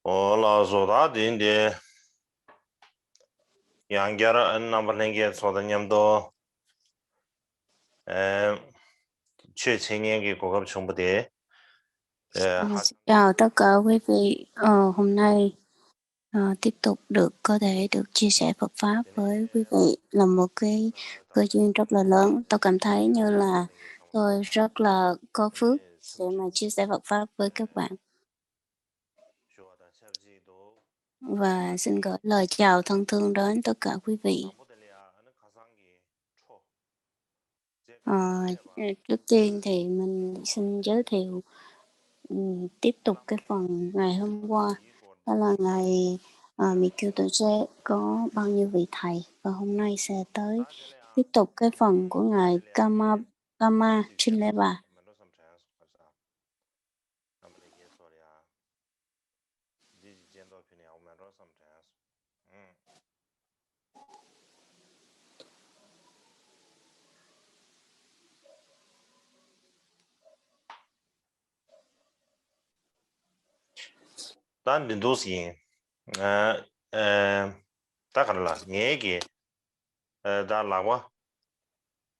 Ola zoda dinde yangara an number nenge soda nyamdo chuyện青年 고급 정보대 Xin chào tất cả quý vị. Hôm nay tiếp tục có thể được chia sẻ Phật Pháp với quý vị là một cái cơ duyên rất là lớn. Tôi cảm thấy như là tôi rất là có phước để mà chia sẻ Phật Pháp với các bạn. Và xin gửi lời chào thân thương đến tất cả quý vị. Trước tiên thì mình xin giới thiệu tiếp tục cái phần ngày hôm qua, đó là ngày Mikkyuto sẽ có bao nhiêu vị thầy, và hôm nay sẽ tới tiếp tục cái phần của ngài Kama Chileva. Dan dindosi ta karla ngege da lawa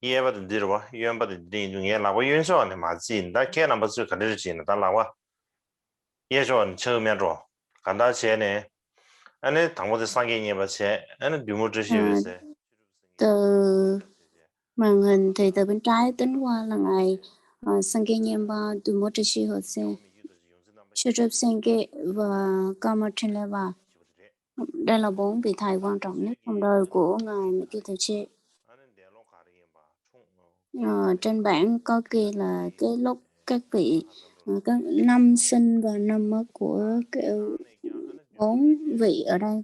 yeba de dirwa yemba de din nge lawa yunso ne ma jin da ke na ba zu ka de jin da lawa ye jo che men ro kan da che ne ane 당보 de sang ge ne ba che ane bi mo zhe xue se Từ màn hình thì từ bên trái tính qua là ngài Sange Nyemba Dumotrishi Hose Shurup Senge và Kama Chileva. Đây là 4 vị thầy quan trọng nhất trong đời của ngài Mikkyuto. Trên bảng có ghi là cái lúc các vị có 5 sinh và 5 mất của 4 vị ở đây.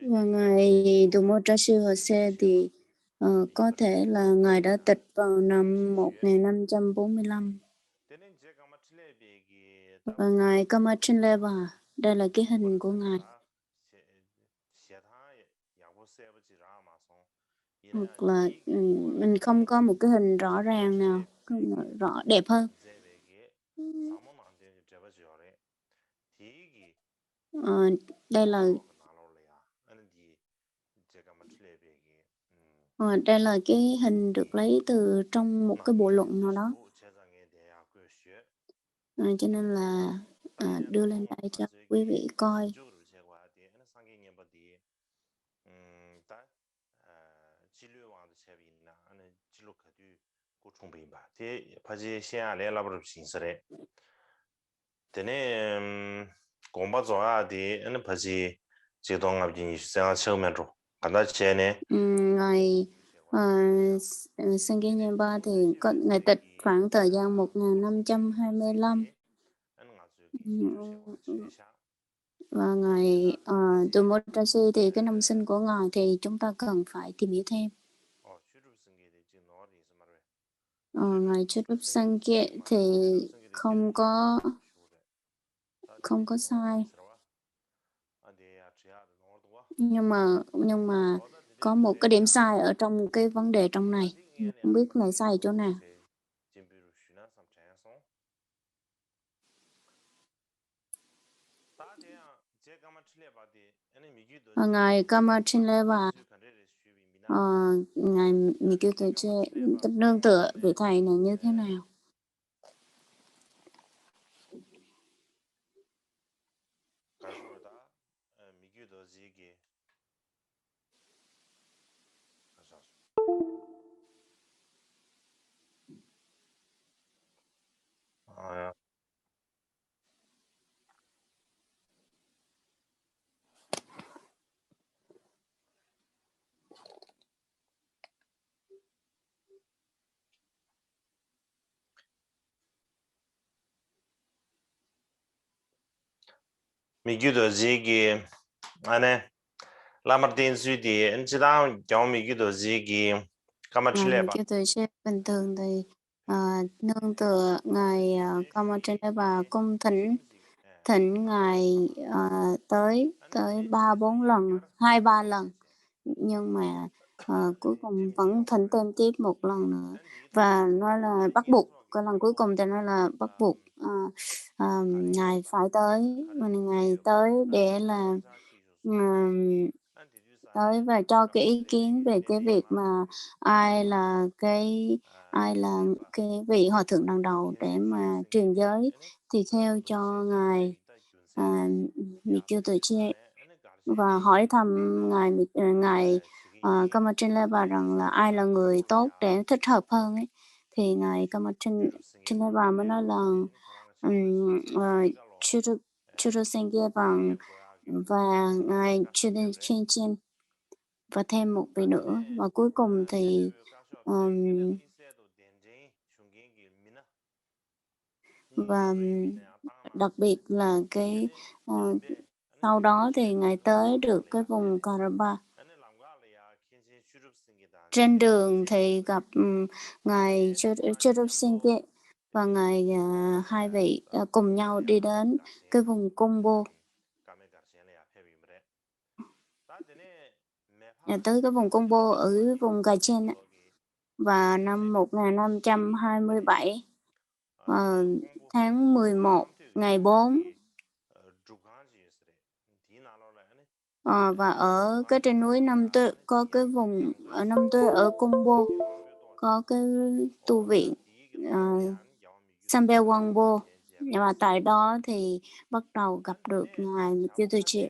Và ngài Dumotrashi Hose thì có thể là ngài đã tịch vào năm 1545. Và ngài Kamachinleva, đây là cái hình của ngài. Hoặc là mình không có một cái hình rõ ràng nào rõ đẹp hơn. Đây là cái hình được lấy từ trong một cái bộ luận nào đó, cho nên là đưa lên đây cho quý vị coi. 공부 좋아하디 은 버지 지동 앞진 생활 처음으로 간다 제네 Ngài Sange Nyemba thì ngài tịch khoảng thời gian 1525. Và ngài Dumotrashi thì cái năm sinh của ngài thì chúng ta cần phải tìm hiểu thêm. Ngài Shurup Senge thì không có sai, nhưng mà có một cái điểm sai ở trong cái vấn đề trong này, không biết ngài sai ở chỗ nào. Ngài Kamachinleva, ngài Mikkyuto tích nương tựa vị thầy này như thế nào? 미규도 지기 안에 라마르틴 수디 엔지당 경 미규도 지기 까마칠레바 Mikkyuto bình thường thì nương tựa ngài Kamachinleva cung thỉnh ngài tới 3-4 lần, 2-3 lần, nhưng mà cuối cùng vẫn thỉnh thêm tiếp một lần nữa và nói là bắt buộc. Cái lần cuối cùng thì nói là bắt buộc Ngài phải tới, và Ngài tới để là, ừm, tới và cho cái ý kiến về cái việc mà ai là cái ai là cái vị hòa thượng lần đầu để mà truyền giới tùy theo cho Ngài, à, Mikio và hỏi thăm ngài Kamatrínleba rằng là ai là người tốt để thích hợp hơn ấy. Thì ngài Kamatrínleba mới nói là Churu Churusenge và ngài Chuden Chin và thêm một vị nữa. Và cuối cùng thì ừm, và đặc biệt là cái sau đó thì ngài tới được cái vùng Karabakh. Trên đường thì gặp ngài Cherub Singh và ngài hai vị cùng nhau đi đến cái vùng Combo, tới cái vùng Combo ở vùng Gachen á. Và năm 1527 tháng 11 ngày 4 và ở cái trên núi Nam Tuệ có cái vùng ở Nam Tuệ ở Combo có cái tu viện Sambe Wangbo, và tại đó thì bắt đầu gặp được ngài Mitsubishi.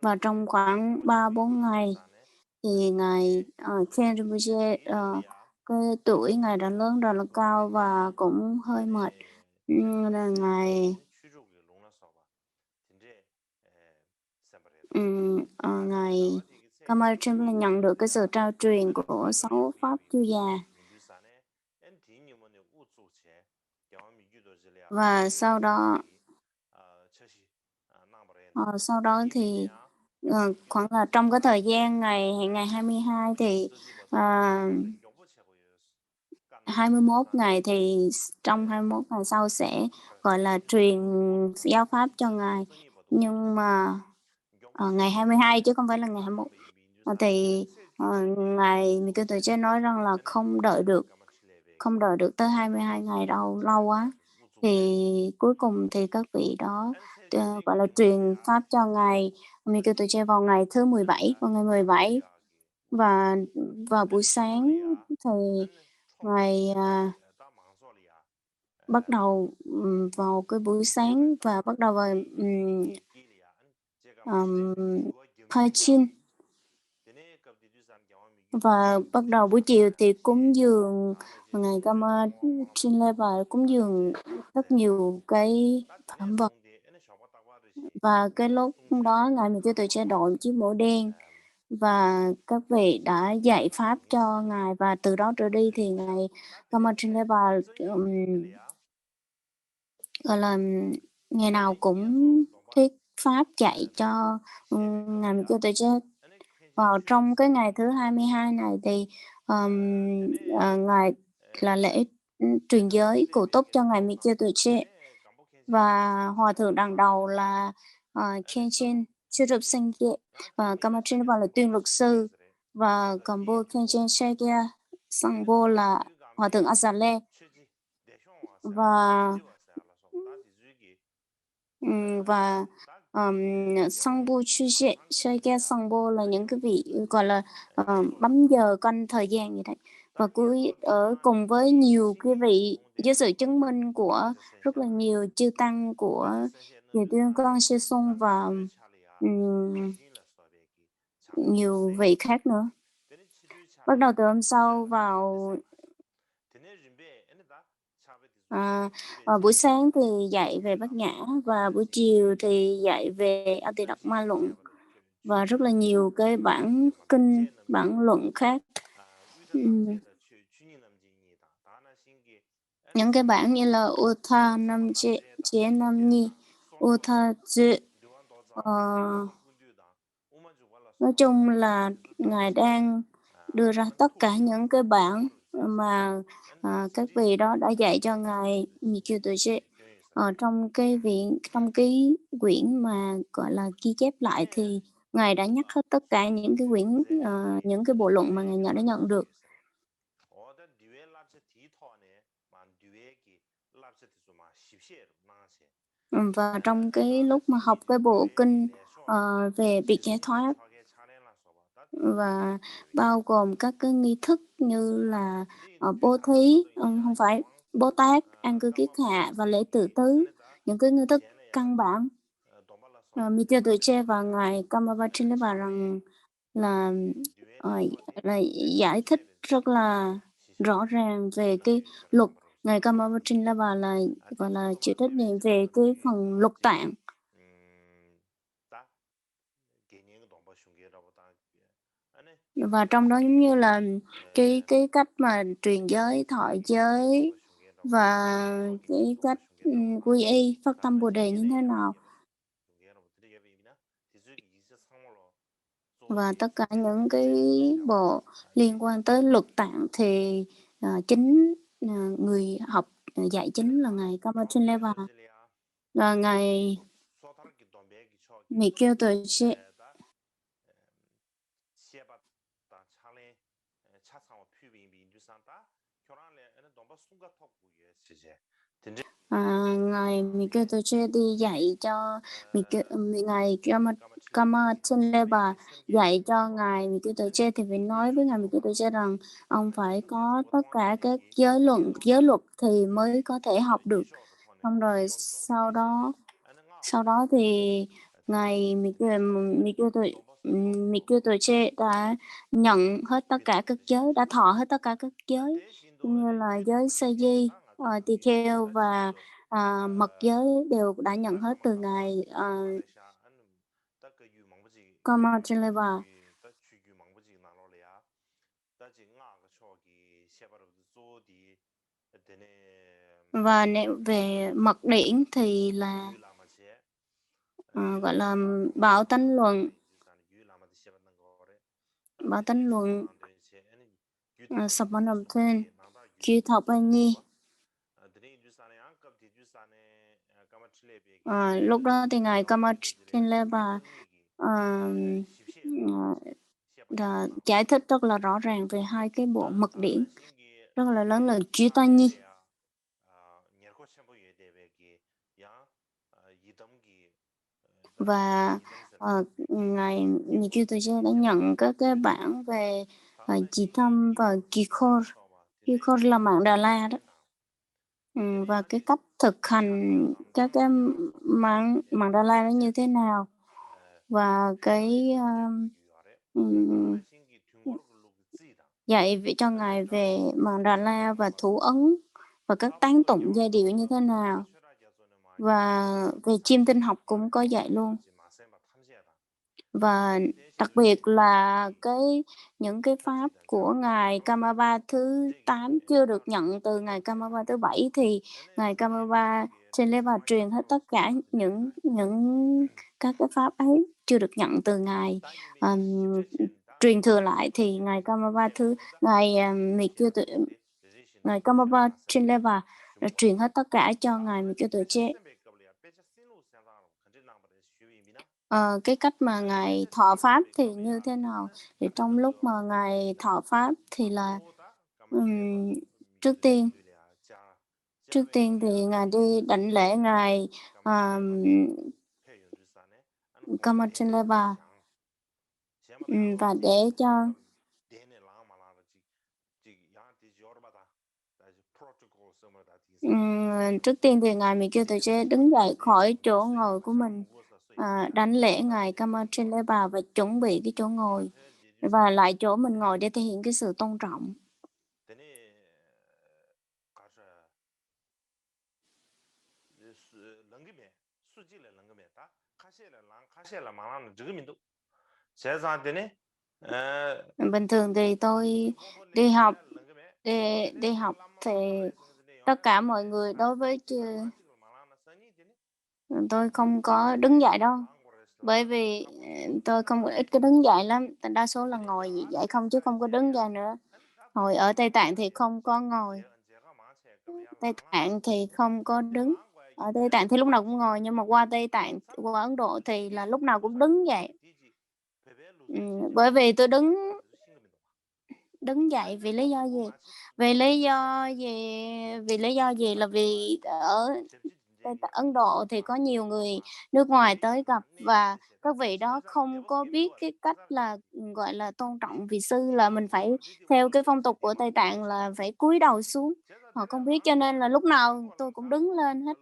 Và trong khoảng 3-4 ngày thì ngài Ken Rinpoche cái tuổi ngài đã lớn rồi là cao và cũng hơi mệt. Là ngài ngài Kamal Chamberlain nhận được cái sự trao truyền của 6 pháp chư già. Và sau đó thì khoảng là trong cái thời gian ngày 22 thì 21 ngày thì trong 21 ngày sau sẽ gọi là truyền giáo pháp cho ngài, nhưng mà ngày 22 chứ không phải là ngày 21 thì ngài Mikito nói rằng là không đợi được tới 22 ngày đâu, lâu quá. Thì cuối cùng thì các vị đó gọi là truyền pháp cho ngài Mikito vào ngày thứ 17, vào ngày 17 và vào buổi sáng thì ngài bắt đầu vào cái buổi sáng và bắt đầu vào Pachin, và bắt đầu buổi chiều thì cúng dường ngài Gama Trinleva, cúng dường rất nhiều cái phẩm vật. Và cái lúc đó ngài mình cho tôi chế đội chiếc mũ đen và các vị đã dạy pháp cho ngài, và từ đó trở đi thì ngài Gama Trinleva gọi là ngày nào cũng thuyết pháp dạy cho ngài mình cho tôi chế. Vào trong cái ngày thứ 22 này thì ngài là lễ truyền giới cụ túc cho ngài Mikio Tuệ, và hòa thượng đằng đầu là Khenchen Churub Singye và Kamatrinapa là tuyên luật sư, và Kambo Khenchen Shekia Sangbo là hòa thượng Azale, và Sangbo Chuje Shekia Sangbo là những cái vị gọi là bấm giờ canh thời gian như thế. Và ở cùng với nhiều cái vị, với sự chứng minh của rất là nhiều chư tăng của Kiều Tuyên Con Sư Sung và nhiều vị khác nữa. Bắt đầu từ hôm sau vào buổi sáng thì dạy về Bát Nhã, và buổi chiều thì dạy về A Tỳ Đặc Ma Luận và rất là nhiều cái bản kinh, bản luận khác. Những cái bản như là Uttha Nam Chế Nam Nhi, Uttha Dư. Nói chung là ngài đang đưa ra tất cả những cái bản mà các vị đó đã dạy cho ngài Mikio Tuệ. Trong cái quyển mà gọi là ghi chép lại thì ngài đã nhắc hết tất cả những cái quyển những cái bộ luận mà ngài đã nhận được. Và trong cái lúc mà học cái bộ kinh, về bị giải thoát và bao gồm các cái nghi thức như là, bố thí, hông phải, Bố Tát, An Cư Kiết Hạ và lễ tự tứ, những cái nghi thức căn bản. Mikhail Tuche và ngài Kamabachil nói bảo rằng là, ờ, là giải thích rất là rõ ràng về cái luật. Ngài Kamabachil la bảo là, gọi là, chịu trách nhiệm về cái phần luật tạng. Và trong đó giống như là cái cách mà truyền giới, thọ giới và cái cách, quy y, phát tâm Bồ đề như thế nào. Và tất cả những cái bộ liên quan tới luật tạng thì, chính, người học, dạy chính là ngài Kamachunleva và ngài Mikhail Tuche. Ngài Mikhail Tuche đi dạy cho ngài Kamachunleva dạy cho ngài Mikhail Tuche thì phải nói với ngài Mikhail Tuche rằng ông phải có tất cả các giới luật thì mới có thể học được. Xong rồi sau đó thì ngài Mikhail Tuche đã nhận hết tất cả các giới, đã thọ hết tất cả các giới, như là giới sa di, tỳ kheo và mật giới đều đã nhận hết từ ngài Kamachunleva. Và nếu về mật điển thì là, gọi là, Bảo Tánh Luận, Samanabdin, Chư Thọ Pa Nhi. Lúc đó thì ngài Kamachunleva giải thích rất là rõ ràng về hai cái bộ mật điển rất là lớn là Chư Ta Nhi. Và ngài Nikyu Tuche đã nhận các cái bản về Chỉ Thâm và Kikhor. Kikhor là mạng Đà La đó. Và cái cách thực hành các cái mạng Đà La nó như thế nào và cái dạy cho ngài về mạng Đà La và thủ ấn và các tán tụng giai điệu như thế nào, và về chiêm tinh học cũng có dạy luôn. Và đặc biệt là những cái pháp của ngài Kamapa thứ 8 chưa được nhận từ ngài Kamapa thứ 7 thì ngài Kamapa Chenleva truyền hết tất cả những các cái pháp ấy chưa được nhận từ ngài, truyền thừa lại thì ngài Kamapa ngài Kamapa Chenleva đã truyền hết tất cả cho ngài Mikhail Tuche. Cái cách mà ngài thọ pháp thì như thế nào? Thì trong lúc mà ngài thọ pháp thì là, trước tiên thì ngài đi đảnh lễ ngài Kamachunleva, và để cho trước tiên thì ngài Mikhail Tuche đứng dậy khỏi chỗ ngồi của mình, đảnh lễ ngài Kamachunleva và chuẩn bị cái chỗ ngồi và lại chỗ mình ngồi để thể hiện cái sự tôn trọng. Bình thường thì tôi đi học thì tất cả mọi người đối với tôi không có đứng dậy đâu, bởi vì tôi không ít cái đứng dậy lắm, đa số là ngồi dậy không chứ không có đứng dậy nữa. Hồi ở Tây Tạng thì không có ngồi, Tây Tạng thì không có đứng. Ở Tây Tạng thì lúc nào cũng ngồi, nhưng mà qua Ấn Độ thì là lúc nào cũng đứng dậy. Bởi vì tôi đứng dậy vì lý do gì? Vì lý do gì là vì Ấn Độ thì có nhiều người nước ngoài tới gặp và các vị đó không có biết cái cách là, gọi là, tôn trọng vị sư, là mình phải theo cái phong tục của Tây Tạng là phải cúi đầu xuống. Họ không biết cho nên là lúc nào tôi cũng đứng lên hết.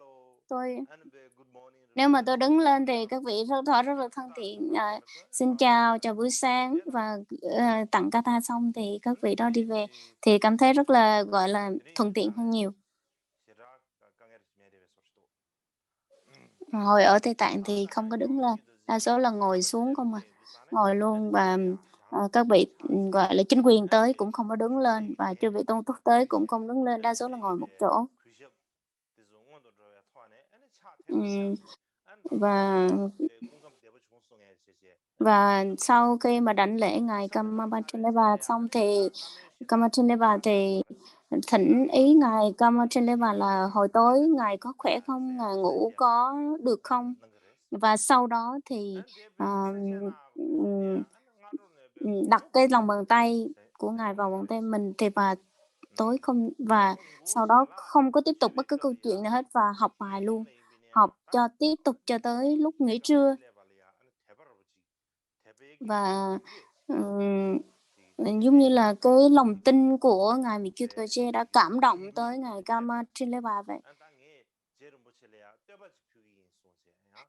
Tôi Nếu mà tôi đứng lên thì các vị rất là thân thiện, "Xin chào, chào buổi sáng" và, tặng Kata xong thì các vị đó đi về, thì cảm thấy rất là, gọi là, thuận tiện hơn nhiều. Hồi ở Tây Tạng thì không có đứng lên, đa số là ngồi xuống không à, ngồi luôn và, các vị, gọi là, chính quyền tới cũng không có đứng lên và chư vị tôn túc tới cũng không đứng lên, đa số là ngồi một chỗ. Ừm, và và sau khi mà đảnh lễ ngài Kamapachindeva xong thì Kamachindeva thỉnh ý ngài Kamachindeva là "Hồi tối ngài có khỏe không? Ngài ngủ có được không?" Và sau đó thì, ừm, đặt cái lòng bàn tay của ngài vào bàn tay mình thì tối không và sau đó không có tiếp tục bất cứ câu chuyện nào hết và học bài luôn, học cho tiếp tục cho tới lúc nghỉ trưa. Và, ừm, giống như là cái lòng tin của ngài Mikkyutoje đã cảm động tới ngài Kamachileva vậy.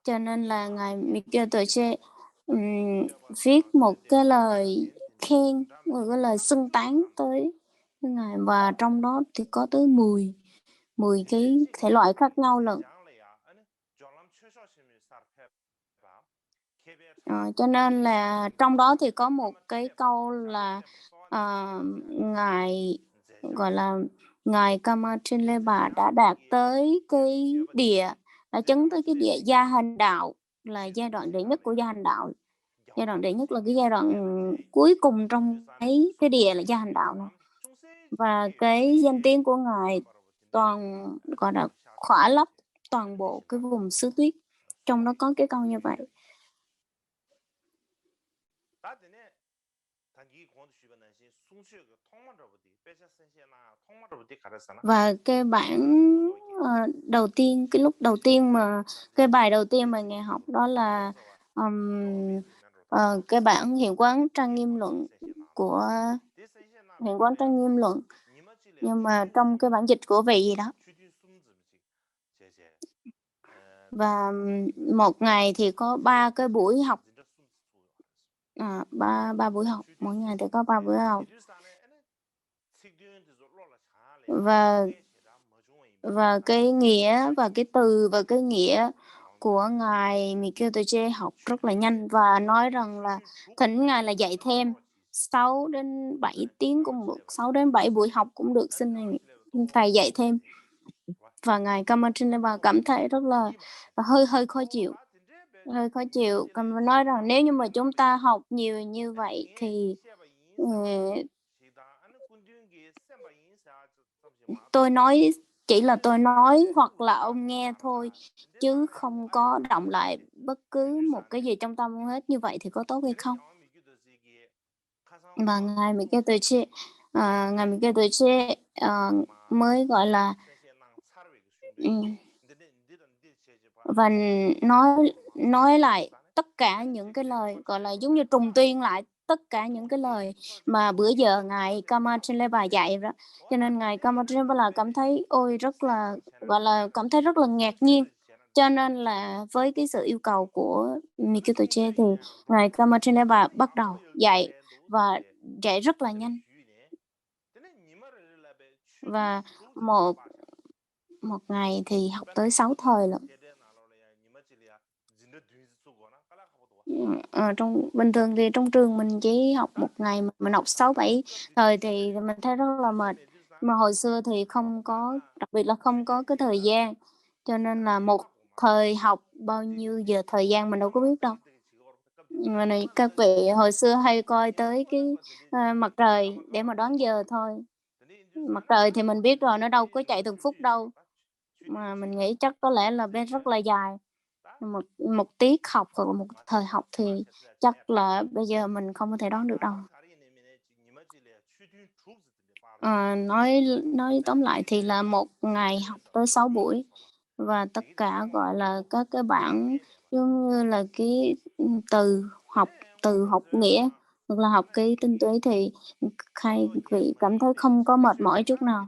Cho nên là ngài Mikkyutoje, ừm, viết một cái lời khen, một cái lời xưng tán tới ngài và trong đó thì có tới 10 cái thể loại khác nhau lận. Cho nên là trong đó thì có một cái câu là, ờ, ngài, gọi là, ngài Kamachileva đã đạt tới cái địa đã chứng tới cái địa gia hành đạo, là giai đoạn đệ nhất của gia hành đạo. Giai đoạn đệ nhất là cái giai đoạn, cuối cùng trong cái địa là gia hành đạo này. Và cái danh tiếng của ngài toàn, gọi là, khỏa lấp toàn bộ cái vùng xứ tuyết, trong đó có cái câu như vậy. Và cái bản, đầu tiên mà cái bài đầu tiên mà Ngài học đó là, cái bản Hiện Quán Trang Nghiêm Luận của Hiện Quán Trang Nghiêm Luận, nhưng mà trong cái bản dịch của vị gì đó. Và, một ngày thì có 3 cái buổi học, 3 buổi học, mỗi ngày thì có 3 buổi học. Và cái nghĩa và cái từ và cái nghĩa của ngài Mikkyutoje học rất là nhanh và nói rằng là thỉnh ngài là dạy thêm 6 đến 7 tiếng cũng được, 6 đến 7 buổi học cũng được, xin thầy dạy thêm. Và ngài Kamachindava cảm thấy rất là hơi hơi khó chịu, còn nói rằng nếu như mà chúng ta học nhiều như vậy thì, ờ, tôi nói chỉ là tôi nói hoặc là ông nghe thôi, chứ không có động lại bất cứ một cái gì trong tâm ông hết, như vậy thì có tốt hay không? Và ngài Mikitoche, mới, gọi là, ừm, và nói lại tất cả những cái lời, gọi là, giống như trùng tuyên lại tất cả những cái lời mà bữa giờ ngài Kamachileva dạy đó. Cho nên ngài Kamachileva cảm thấy, ôi, rất là, gọi là, cảm thấy rất là ngạc nhiên. Cho nên là với cái sự yêu cầu của Mikitoche thì ngài Kamachileva bắt đầu dạy và dạy rất là nhanh. Và một một ngày thì học tới 6 thời lận. Trong bình thường thì trong trường mình chỉ học một ngày mà mình học 6 7 thời thì mình thấy rất là mệt. Mà hồi xưa thì không có, đặc biệt là không có cái thời gian, cho nên là một thời học bao nhiêu giờ thời gian mình đâu có biết đâu. Mà này các vị hồi xưa hay coi tới cái, mặt trời để mà đoán giờ thôi. Mặt trời thì mình biết rồi, nó đâu có chạy từng phút đâu, mà mình nghĩ chắc có lẽ là rất là dài. Một một tiết học hoặc là một thời học thì chắc là bây giờ mình không có thể đoán được đâu. Nói tóm lại thì là một ngày học tới 6 buổi, và tất cả, gọi là, các cái bảng giống như là cái, từ học nghĩa hoặc là học cái tinh túy thì, khai vị cảm thấy không có mệt mỏi chút nào.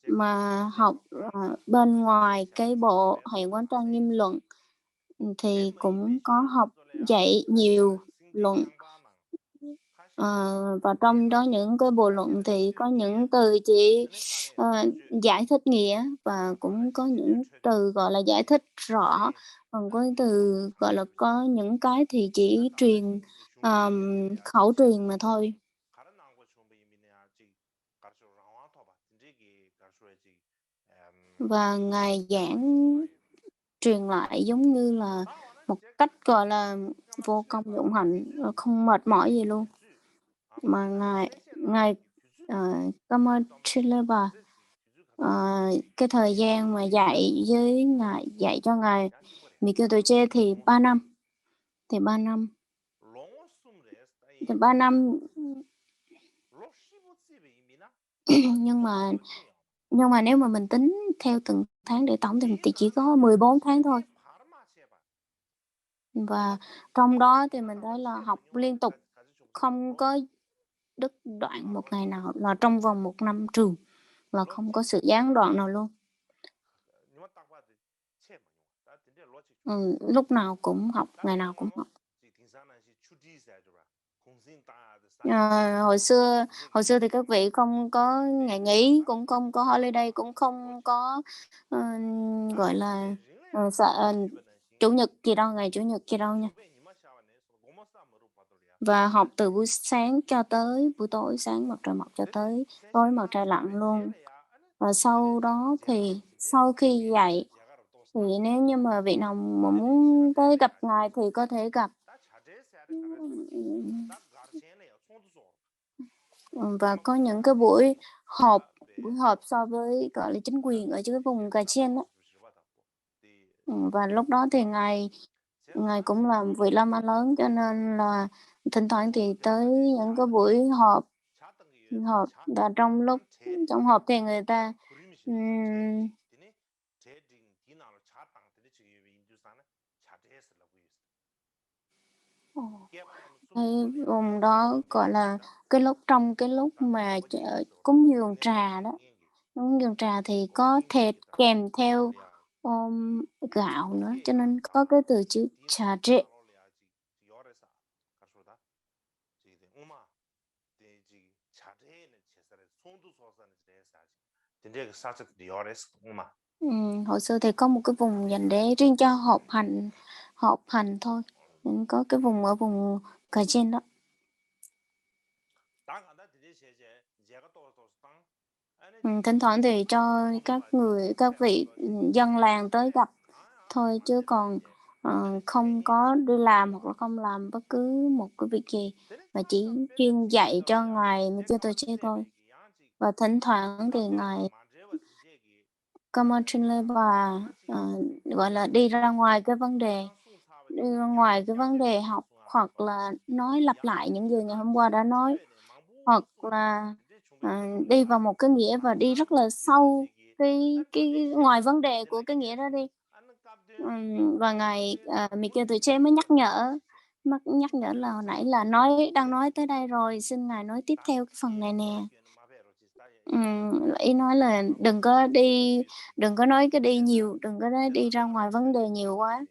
Mà học, bên ngoài cái bộ hệ quán trang nghiêm luận, thì cũng có học dạy nhiều luận, ờ, và trong đó những cái bộ luận thì có những từ chỉ, ờ, giải thích nghĩa và cũng có những từ, gọi là, giải thích rõ, còn có từ, gọi là, có những cái thì chỉ truyền, khẩu truyền mà thôi. Và Ngài giảng truyền lại giống như là một cách, gọi là, vô công dụng hạnh, không mệt mỏi gì luôn. Mà Ngài, Kamochileba, ờ, cái thời gian mà dạy cho Ngài Mikitoche thì 3 năm, thì 3 năm, thì 3 năm, nhưng mà nếu mà mình tính theo từng tháng để tổng thì chỉ có 14 tháng thôi. Và trong đó thì mình thấy là học liên tục, không có đứt đoạn một ngày nào, là trong vòng một năm trường là không có sự gián đoạn nào luôn. Lúc nào cũng học, ngày nào cũng học. Hồi xưa thì các vị không có ngày nghỉ, cũng không có holiday, cũng không có, ờ, gọi là, Chủ nhật gì đâu, ngày Chủ nhật gì đâu nha. Và học từ buổi sáng cho tới buổi tối, sáng mặt trời mọc cho tới tối mặt trời lặn luôn. Và sau đó thì sau khi dạy thì nếu như mà vị nào mà muốn tới gặp Ngài thì có thể gặp. Ừm, và có những cái buổi họp so với, gọi là, chính quyền ở cái vùng Cà Chen á. Và lúc đó thì Ngài cũng là vị La-mã lớn, cho nên là thỉnh thoảng thì tới những cái buổi họp họp và trong họp thì người ta, ừm, ồ, cái vùng đó, gọi là, trong cái lúc mà cúng dường trà đó, cúng dường trà thì có thịt kèm theo, gạo nữa, cho nên có cái từ chữ trà trệ. Hồi xưa thì có một cái vùng dành để riêng cho họp hành thôi, có cái vùng ở vùng Cà Chen đó. Thỉnh thoảng thì cho các vị, dân làng tới gặp thôi, chứ còn, không có đi làm hoặc là không làm bất cứ một cái việc gì, mà chỉ chuyên dạy cho Ngài Mikitoche thôi. Và thỉnh thoảng thì Ngài Kamochileva, gọi là, đi ra ngoài cái vấn đề học, hoặc là nói lặp lại những gì ngày hôm qua đã nói, hoặc là, đi vào một cái nghĩa và đi rất là sâu cái ngoài vấn đề của cái nghĩa đó đi. Và ngài, Mikitoche mới nhắc nhở là hồi nãy là đang nói tới đây rồi, xin ngài nói tiếp theo cái phần này nè. Ý nói là đừng có nói cái đi nhiều, đừng có nói đi ra ngoài vấn đề nhiều quá.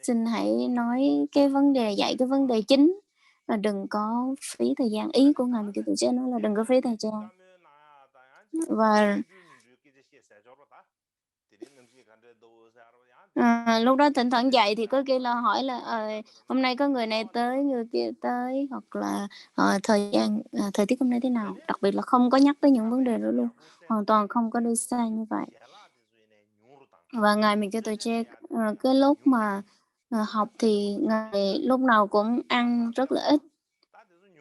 Xin hãy nói cái vấn đề dạy cái vấn đề chính, và đừng có phí thời gian. Ý của ngài Mikitoche nói là đừng có phí thời gian. Và lúc đó thỉnh thoảng dạy thì có khi là hỏi là, "Hôm nay có người này tới, người kia tới", hoặc là, thời tiết hôm nay thế nào? Đặc biệt là không có nhắc tới những vấn đề đó luôn, hoàn toàn không có đi xa như vậy. Và Ngài mình cho tôi check, cái lúc mà, học thì Ngài lúc nào cũng ăn rất là ít,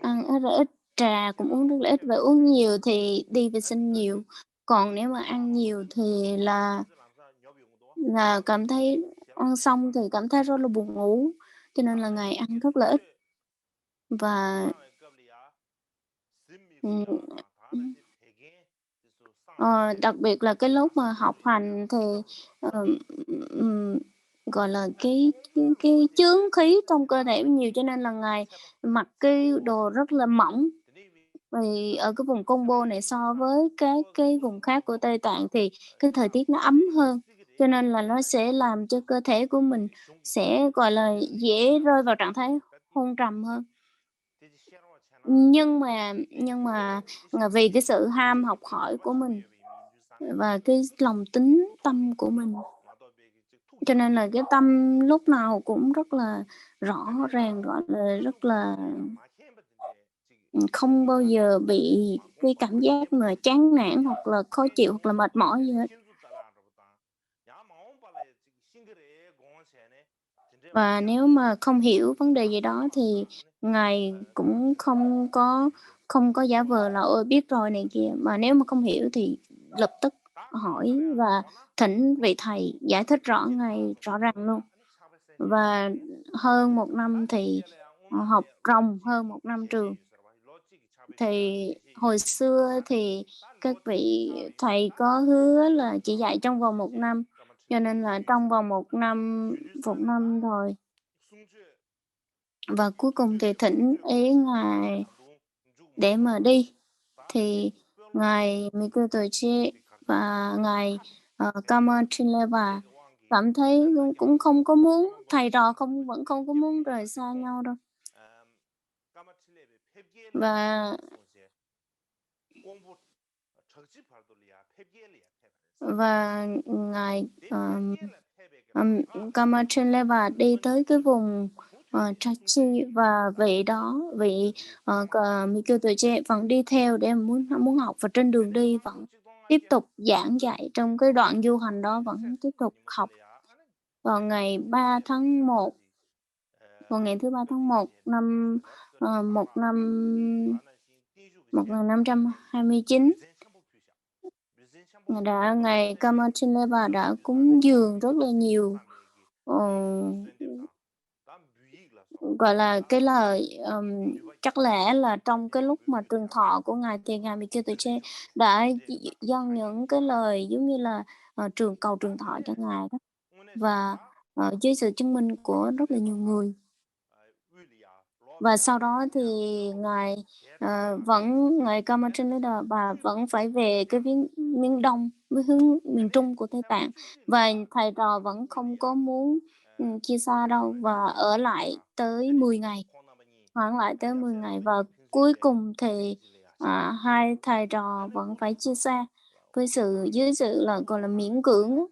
ăn rất là ít, trà cũng uống rất là ít, và uống nhiều thì đi vệ sinh nhiều. Còn nếu mà ăn nhiều thì là cảm thấy ăn xong thì cảm thấy rất là buồn ngủ, cho nên là Ngài ăn rất là ít. Và, ừm, ừm, Đặc biệt là cái lúc mà học hành thì, ờm, ừm, gọi là, cái chướng khí trong cơ thể nhiều, cho nên là Ngài mặc cái đồ rất là mỏng. Vì ở cái vùng Congo này so với các cái vùng khác của Tây Tạng thì cái thời tiết nó ấm hơn, cho nên là nó sẽ làm cho cơ thể của mình sẽ, gọi là, dễ rơi vào trạng thái hôn trầm hơn. Nhưng mà vì cái sự ham học hỏi của mình và cái lòng tín tâm của mình, cho nên là cái tâm lúc nào cũng rất là rõ ràng, gọi là, rất là không bao giờ bị cái cảm giác mà chán nản hoặc là khó chịu hoặc là mệt mỏi gì hết. Và nếu mà không hiểu vấn đề gì đó thì Ngài cũng không có giả vờ là "Ôi, biết rồi" này kia, mà nếu mà không hiểu thì lập tức hỏi và thỉnh vị thầy giải thích rõ ràng luôn. Và hơn 1 năm thì, học ròng hơn 1 năm trường. Thì hồi xưa thì các vị thầy có hứa là chỉ dạy trong vòng 1 năm, cho nên là trong vòng 1 năm rồi và cuối cùng thì thỉnh ý Ngài để mà đi, thì Ngài Mikotochi và Ngài, Kamatrinleva cảm thấy cũng không có muốn thầy trò vẫn không có muốn rời xa nhau đâu. Và và Ngài, Kamatrinleva đi tới cái vùng, Tachi và Mikotochi vẫn đi theo để muốn muốn học và trên đường đi vẫn tiếp tục giảng dạy, trong cái đoạn du hành đó vẫn tiếp tục học. Vào ngày 3 tháng 1 vào ngày thứ Ba tháng 1 năm, ờ, một năm 1529, Ngài Kamatrinleva đã cúng dường rất là nhiều, ờ, gọi là, cái lời, chắc lẽ là trong cái lúc mà trường thọ của Ngài thì Ngài Mikitoche đã dâng những cái lời giống như là, cầu trường thọ cho Ngài đó, và, dưới sự chứng minh của rất là nhiều người. Và sau đó thì Ngài, Ngài Kamatrinlaba vẫn phải về cái miền Đông với hướng miền Trung của Tây Tạng, và thầy trò vẫn không có muốn, chia xa đâu và ở lại tới 10 ngày, hoãn lại tới 10 ngày và cuối cùng thì, hai thầy trò vẫn phải chia xa dưới sự là, gọi là, miễn cưỡng á.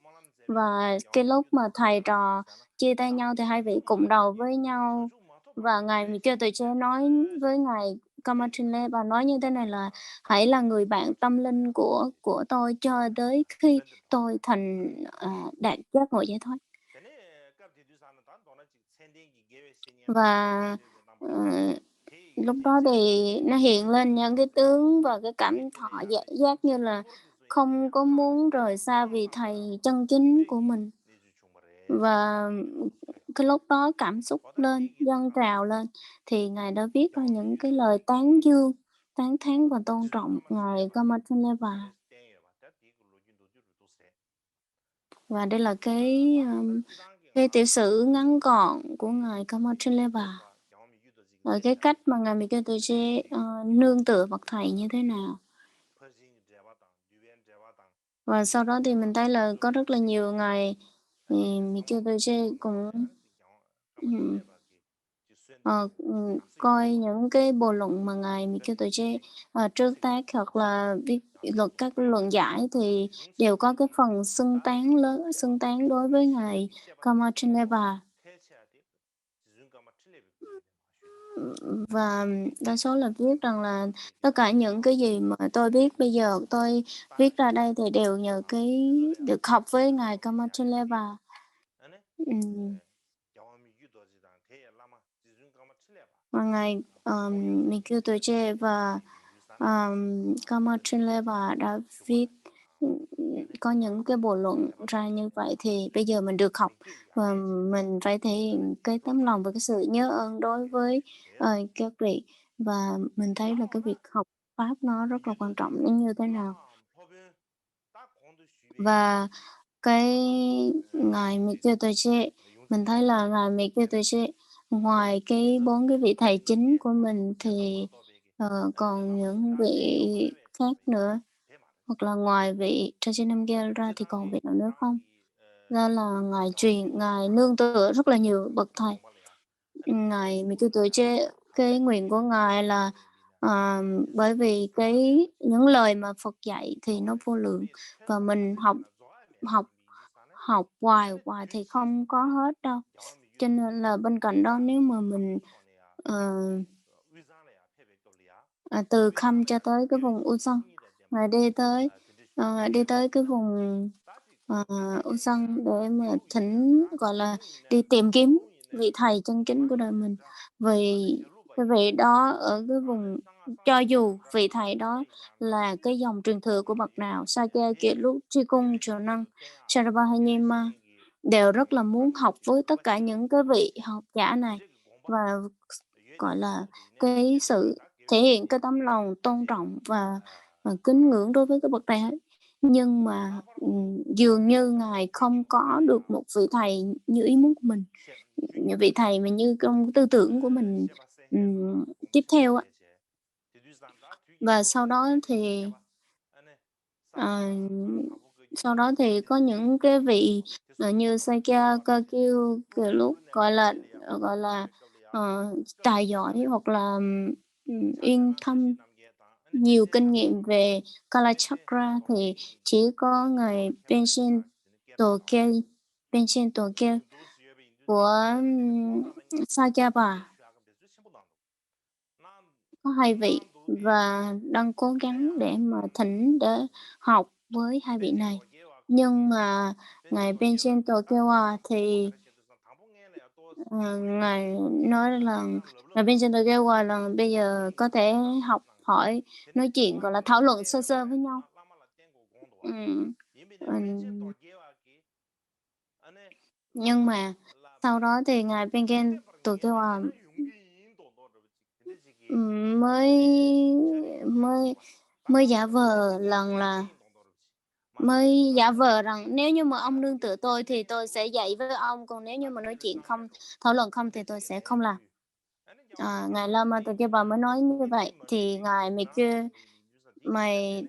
Và cái lúc mà thầy trò chia tay nhau thì hai vị cụm đầu với nhau và Ngài Mikitoche nói với Ngài Kamatrinle và nói như thế này là "Hãy là người bạn tâm linh của tôi cho tới khi tôi đạt giác ngộ giải thoát." Và, ờ, lúc đó thì nó hiện lên những cái tướng và cái cảm thọ giác như là không có muốn rời xa vị thầy chân chính của mình. Và cái lúc đó cảm xúc dâng trào lên, thì Ngài đã viết ra những cái lời tán dương, tán thán và tôn trọng Ngài Gamaltuneva. Và đây là cái tiểu sử ngắn gọn của Ngài Gamaltuneva, rồi cái cách mà Ngài Mikitoche, nương tựa bậc thầy như thế nào. Và sau đó thì mình thấy là có rất là nhiều Ngài, Mikitoche cũng, ừm, coi những cái bộ luận mà Ngài Mikitoche, trước tác hoặc là viết các luận giải thì đều có cái phần xưng tán đối với Ngài Kamatrineva. Và đa số là viết rằng là tất cả những cái gì mà tôi biết bây giờ tôi viết ra đây thì đều nhờ được học với Ngài Kamatrineva. Ừm. Và Ngài, Mikitoche và, Kamatrinleva đã viết, có những cái bộ luận ra như vậy thì bây giờ mình được học và mình phải thể hiện cái tấm lòng và cái sự nhớ ơn đối với, các vị. Và mình thấy là cái việc học Pháp nó rất là quan trọng đến như thế nào. Và cái ngài Michael Toche, mình thấy là ngài Michael Toche, ngoài cái 4 cái vị thầy chính của mình thì, còn những vị khác nữa, hoặc là ngoài vị Tracy Namgyel ra thì còn vị nào nữa không? Đó là ngài nương tựa rất là nhiều bậc thầy. Ngài Michael Toche, cái nguyện của ngài là, bởi vì những lời mà Phật dạy thì nó vô lượng và mình học học học hoài hoài thì không có hết đâu. Cho nên là bên cạnh đó nếu mà mình, ờ, từ Khăm cho tới cái vùng Uson, rồi đi tới cái vùng, ờ, Uson để mà thỉnh, gọi là, đi tìm kiếm vị thầy chân chính của đời mình. Vì cái vị đó ở cái vùng, cho dù vị thầy đó là cái dòng truyền thừa của bậc nào, Sakya, Kiệt Lúc, Tri Cung, Chùa Năng, Sarabha hay Nyima, đều rất là muốn học với tất cả những cái vị học giả này và, gọi là, cái sự thể hiện cái tấm lòng tôn trọng và kính ngưỡng đối với cái bậc thầy ấy. Nhưng mà, dường như Ngài không có được một vị thầy như ý muốn của mình, những vị thầy mà như trong tư tưởng của mình, tiếp theo á. Và ờ, sau đó thì có những cái vị, như Sakya Kakyu, kiểu lúc, gọi là, tài giỏi hoặc là, uyên thâm, nhiều kinh nghiệm về Kalachakra thì chỉ có ngài Panchen Tokyo của, Sakyapa, có 2 vị và đang cố gắng để mà để học với 2 vị này. Nhưng mà ngài Panchen Tokyo thì, ngài nói là ngài Panchen Tokyo là bây giờ có thể học hỏi, nói chuyện, gọi là, thảo luận sơ sơ với nhau. Ừm, ừm, nhưng mà sau đó thì ngài Panchen Tokyo, mới mới mới giả vờ mới giả vờ rằng nếu như mà ông nương tựa tôi thì tôi sẽ dạy với ông, còn nếu như mà nói chuyện không, thảo luận không thì tôi sẽ không làm. Ngài Lama Tsukeba mới nói như vậy, thì ngài mới kêu mày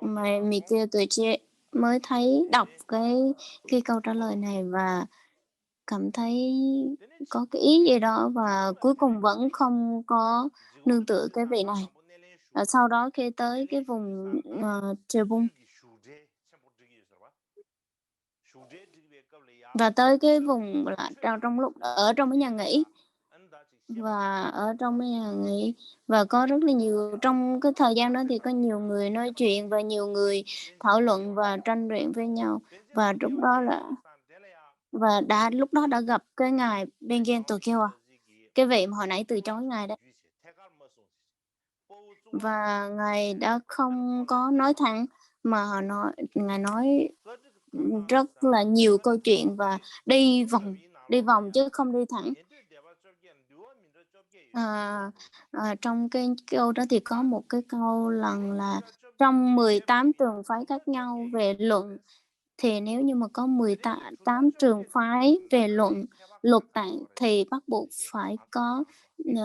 mày kêu tụi chị mới thấy đọc cái câu trả lời này và cảm thấy có cái ý gì đó và cuối cùng vẫn không có nương tựa cái vị này. Sau đó khi tới cái vùng, Chợ Bung và tới cái vùng là trong lúc ở trong cái nhà nghỉ ở trong cái nhà nghỉ và có rất là nhiều, trong cái thời gian đó thì có nhiều người nói chuyện và nhiều người thảo luận và tranh luận với nhau. Và lúc đó đã gặp cái ngài Bengen Tokyo, cái vị mà hồi nãy từ chối ngài đó. Và ngài đã không có nói thẳng, mà ngài nói, rất là nhiều câu chuyện và đi vòng chứ không đi thẳng. Ờ, trong cái câu đó thì có một cái câu rằng là trong 18 trường phái khác nhau về luận, thì nếu như mà có 18 trường phái về luận Lục Tạng thì bắt buộc phải có,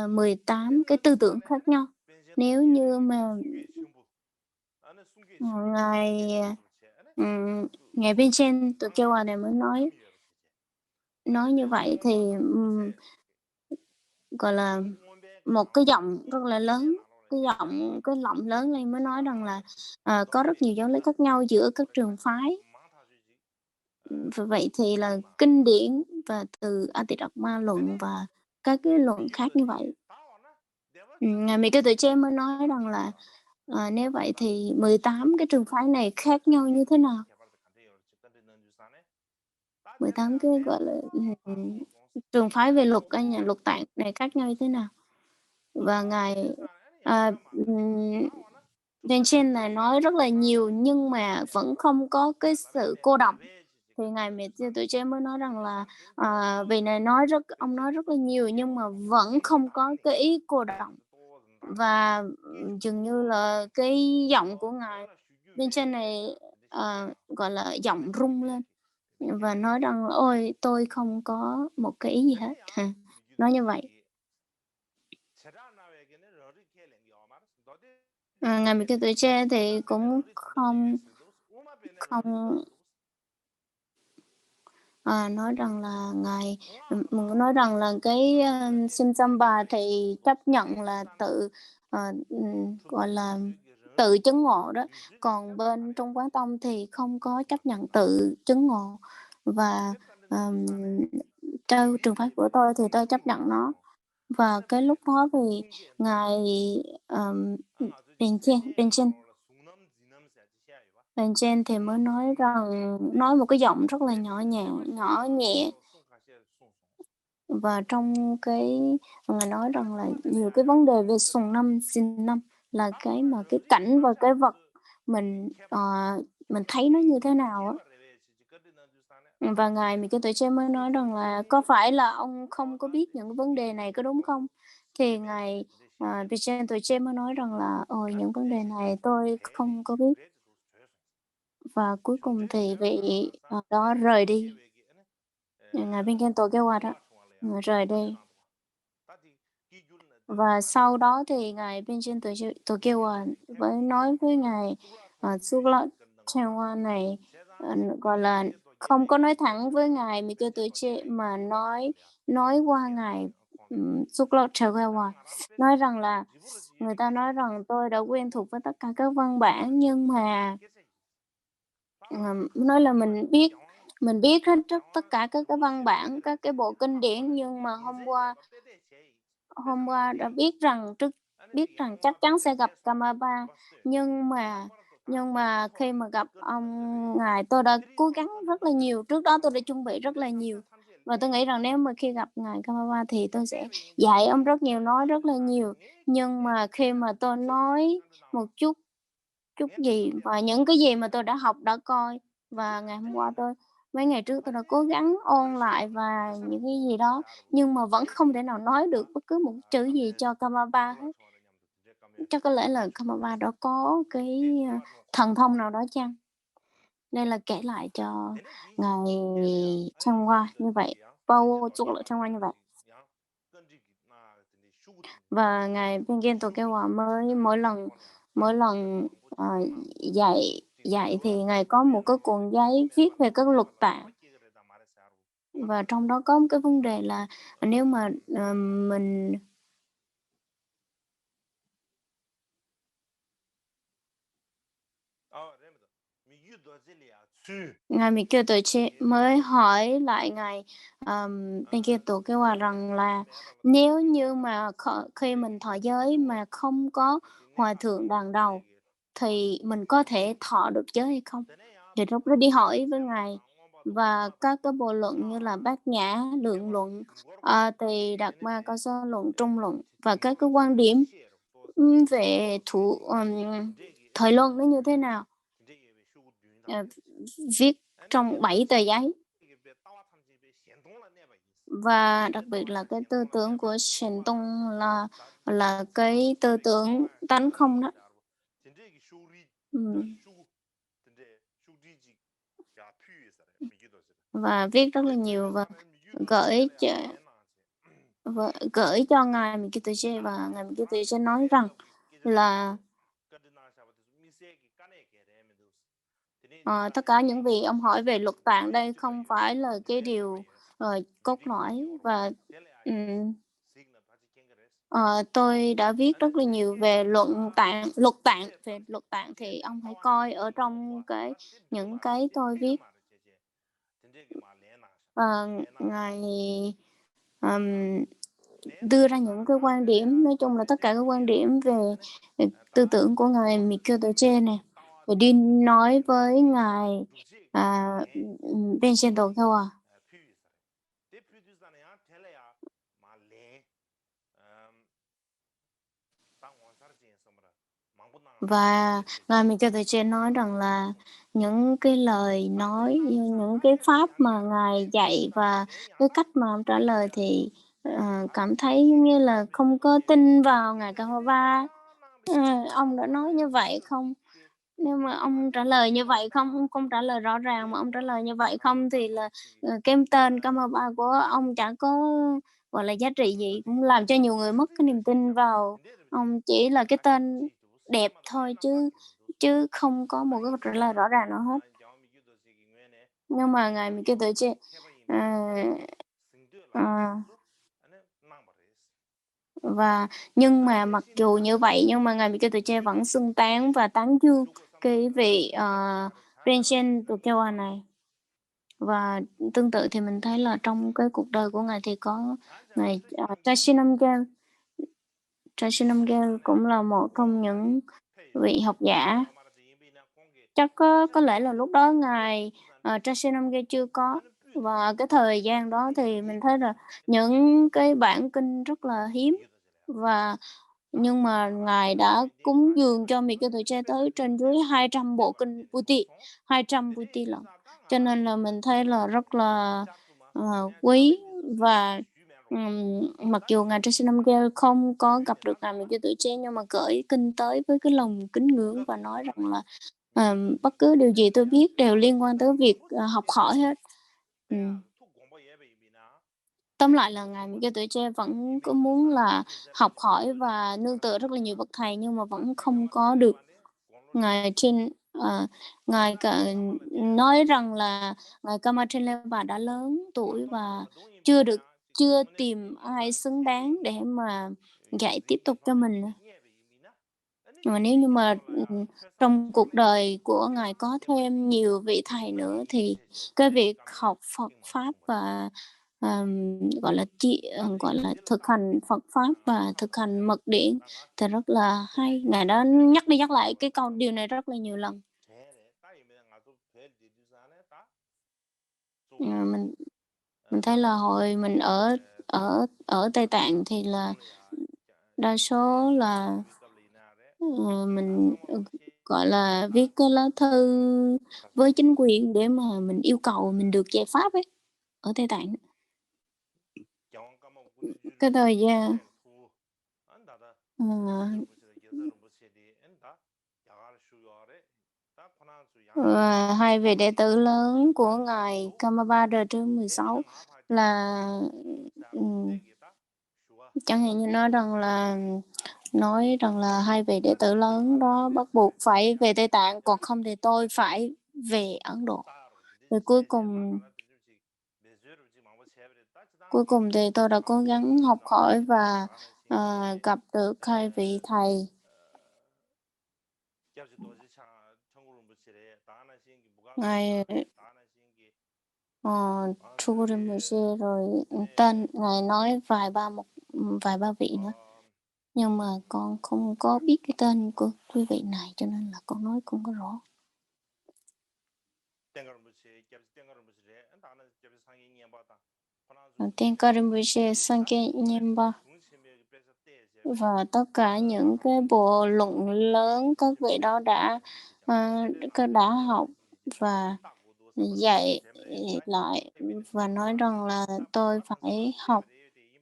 18 cái tư tưởng khác nhau. Nếu như mà, ờ, ngài, ngài Vincent Tukkeva này mới nói như vậy thì, gọi là, một cái giọng rất là lớn, cái giọng lớn lên mới nói rằng là, có rất nhiều giáo lý khác nhau giữa các trường phái. Vậy thì là kinh điển và từ A Tỳ Đặc Ma Luận và các cái luận khác như vậy. Ngài Mỹ Cơ Tự Chế mới nói rằng là, nếu vậy thì 18 cái trường phái này khác nhau như thế nào? 18 cái, gọi là, trường phái về luật tạng này khác nhau như thế nào? Và ngài, Vincent này nói rất là nhiều nhưng mà vẫn không có cái sự cô đọng. Thì ngài Mẹ Tư Tuổi Trẻ mới nói rằng là, vị này ông nói rất là nhiều nhưng mà vẫn không có cái ý cô đọng. Và, dường như là cái giọng của ngài bên trên này, gọi là, giọng rung lên và nói rằng "Ôi, tôi không có một cái ý gì hết." Nói như vậy. Ngài Michael Tuổi thì cũng không không nói rằng là Ngài nói rằng là cái, Simsamba thì chấp nhận là tự, gọi là, tự chứng ngộ đó, còn bên Trung Quán Tông thì không có chấp nhận tự chứng ngộ. Và, ờm, theo trường phái của tôi thì tôi chấp nhận nó. Và cái lúc đó thì Ngài, Rinchen Rinchen thì mới nói một cái giọng rất là nhỏ nhẹ. Và trong cái Ngài nói rằng là nhiều cái vấn đề về sùng năm, xin năm là cái cảnh và cái vật mình, mình thấy nó như thế nào á. Và Ngài Michael Tuổi mới nói rằng là "Có phải là ông không có biết những cái vấn đề này có đúng không?" Thì Ngài, Michael Tuổi mới nói rằng là "Ôi, những vấn đề này tôi không có biết." Và cuối cùng thì vị, đó rời đi. Ngài Michael Tuổi đó, Ngài rời đi. Và sau đó thì Ngài Benjen Tokiwa mới nói với Ngài, Suklot Changwa này, gọi là, không có nói thẳng với Ngài Mikao Toche mà nói qua Ngài, Suklot Changwa, nói rằng là người ta nói rằng tôi đã quen thuộc với tất cả các văn bản nhưng mà, nói là mình biết hết tất cả các cái văn bản, các cái bộ kinh điển nhưng mà hôm qua đã biết rằng chắc chắn sẽ gặp Kamaba, nhưng mà khi mà gặp ngài tôi đã cố gắng rất là nhiều, trước đó tôi đã chuẩn bị rất là nhiều. Và tôi nghĩ rằng nếu mà khi gặp ngài Kamaba thì tôi sẽ dạy ông rất nhiều, nói rất là nhiều. Nhưng mà khi mà tôi nói một chút chút gì và những cái gì mà tôi đã học, đã coi và ngày hôm qua mấy ngày trước tôi đã cố gắng ôn lại và những cái gì đó, nhưng mà vẫn không thể nào nói được bất cứ một chữ gì cho Kamaba hết. Chắc có lẽ là Kamaba đó có cái, thần thông nào đó chăng? Nên là kể lại cho ngài Chanwa như vậy, Paul chuộc lại Chanwa như vậy. Và ngài Pengen Tokewa mới mỗi lần, dạy dạy thì ngài có một cái cuộn giấy viết về các luật tạng. Và trong đó có một cái vấn đề là nếu mà, mình ngài Mikio mới hỏi lại ngài, Pengen Tokewa rằng là nếu như mà khi mình thọ giới mà không có hòa thượng đàn đầu thì mình có thể thọ được giới hay không? Thì lúc đó đi hỏi với ngài và các cái bộ luận như là Bát Nhã, Lượng Luận, thì Đạt Ma Cao Sơ Luận, Trung Luận và các cái quan điểm, về thời luân nó như thế nào, ờ, viết trong 7 tờ giấy. Và đặc biệt là cái tư tưởng của Shen Tông là cái tư tưởng tánh không đó. Ừm. Và viết rất là nhiều và gửi cho gửi cho ngài Mikitoje và ngài Mikitoje nói rằng là, tất cả những gì ông hỏi về luật tạng đây không phải là cái điều, cốt lõi và, ừm, tôi đã viết rất là nhiều về về luật tạng thì ông hãy coi ở trong những cái tôi viết. Và ngài, ờm đưa ra những cái quan điểm, nói chung là tất cả các quan điểm về, tư tưởng của ngài Mikio Che nè, rồi đi nói với ngài, Vincento Kawa. Và ngài Mikio Che nói rằng là những cái lời nói, những cái pháp mà ngài dạy và cái cách mà ông trả lời thì, cảm thấy giống như là không có tin vào ngài Kawa. Ông đã nói như vậy không? Nếu mà ông trả lời như vậy không trả lời rõ ràng mà ông trả lời như vậy không thì là, cái tên Kamaba của ông chả có, gọi là, giá trị gì, cũng làm cho nhiều người mất cái niềm tin vào ông, chỉ là cái tên đẹp thôi chứ chứ không có một cái câu trả lời rõ ràng nào hết. Nhưng mà ngài mình kêu tuổi trẻ ờ, ờ, và nhưng mà mặc dù như vậy nhưng mà ngài mình kêu tuổi trẻ vẫn xưng tán và tán dương cái vị, Rinchen Tokyo này. Và tương tự thì mình thấy là trong cái cuộc đời của ngài thì có ngài, Tashi Namgyel cũng là một trong những vị học giả. Chắc có lẽ là lúc đó ngài, Tashi Namgyel chưa có, và cái thời gian đó thì mình thấy là những cái bản kinh rất là hiếm, và nhưng mà ngài đã cúng dường cho Mỹ Cơ Tuổi Trẻ tới trên dưới 200 bộ kinh Puti, 200 Puti lận. Cho nên là mình thấy là rất là, quý và, mặc dù ngài Tracy Namgyel không có gặp được ngài Mỹ Cơ Tuổi Trẻ nhưng mà gửi kinh tới với cái lòng kính ngưỡng và nói rằng là, "Bất cứ điều gì tôi biết đều liên quan tới việc, học hỏi hết." Ừm. Tóm lại là ngài Mỹ Cơ Tuổi Trẻ vẫn có muốn là học hỏi và nương tựa rất là nhiều bậc thầy nhưng mà vẫn không có được. Ngài trên ngài nói rằng là ngài Kamatrinipa đã lớn tuổi và chưa tìm ai xứng đáng để mà dạy tiếp tục cho mình. Mà nếu như mà, trong cuộc đời của ngài có thêm nhiều vị thầy nữa thì cái việc học Phật pháp và, gọi là, gọi là, thực hành Phật pháp và thực hành mật điển thì rất là hay. Ngài đã nhắc đi nhắc lại cái điều này rất là nhiều lần. Ờ, mình thấy là hồi mình ở ở Tây Tạng thì là đa số là, mình, gọi là, viết cái lá thư với chính quyền để mà mình yêu cầu mình được giải pháp ấy, ở Tây Tạng. Cái thời gian ờ, hai vị đệ tử lớn của ngài Kamabada thứ 16 là, ừm, chẳng hạn như nói rằng là hai vị đệ tử lớn đó bắt buộc phải về Tây Tạng, còn không thì tôi phải về Ấn Độ. Rồi cuối cùng thì tôi đã cố gắng học hỏi và, gặp được hai vị thầy. Ngài, ờ, True Rinpoche rồi, tên ngài nói vài ba vị nữa, nhưng mà con không có biết cái tên của quý vị này cho nên là con nói không có rõ. Tenka Rinpoche, Sankhe Nyemba và tất cả những cái bộ luận lớn các vị đó đã học và dạy lại và nói rằng là tôi phải học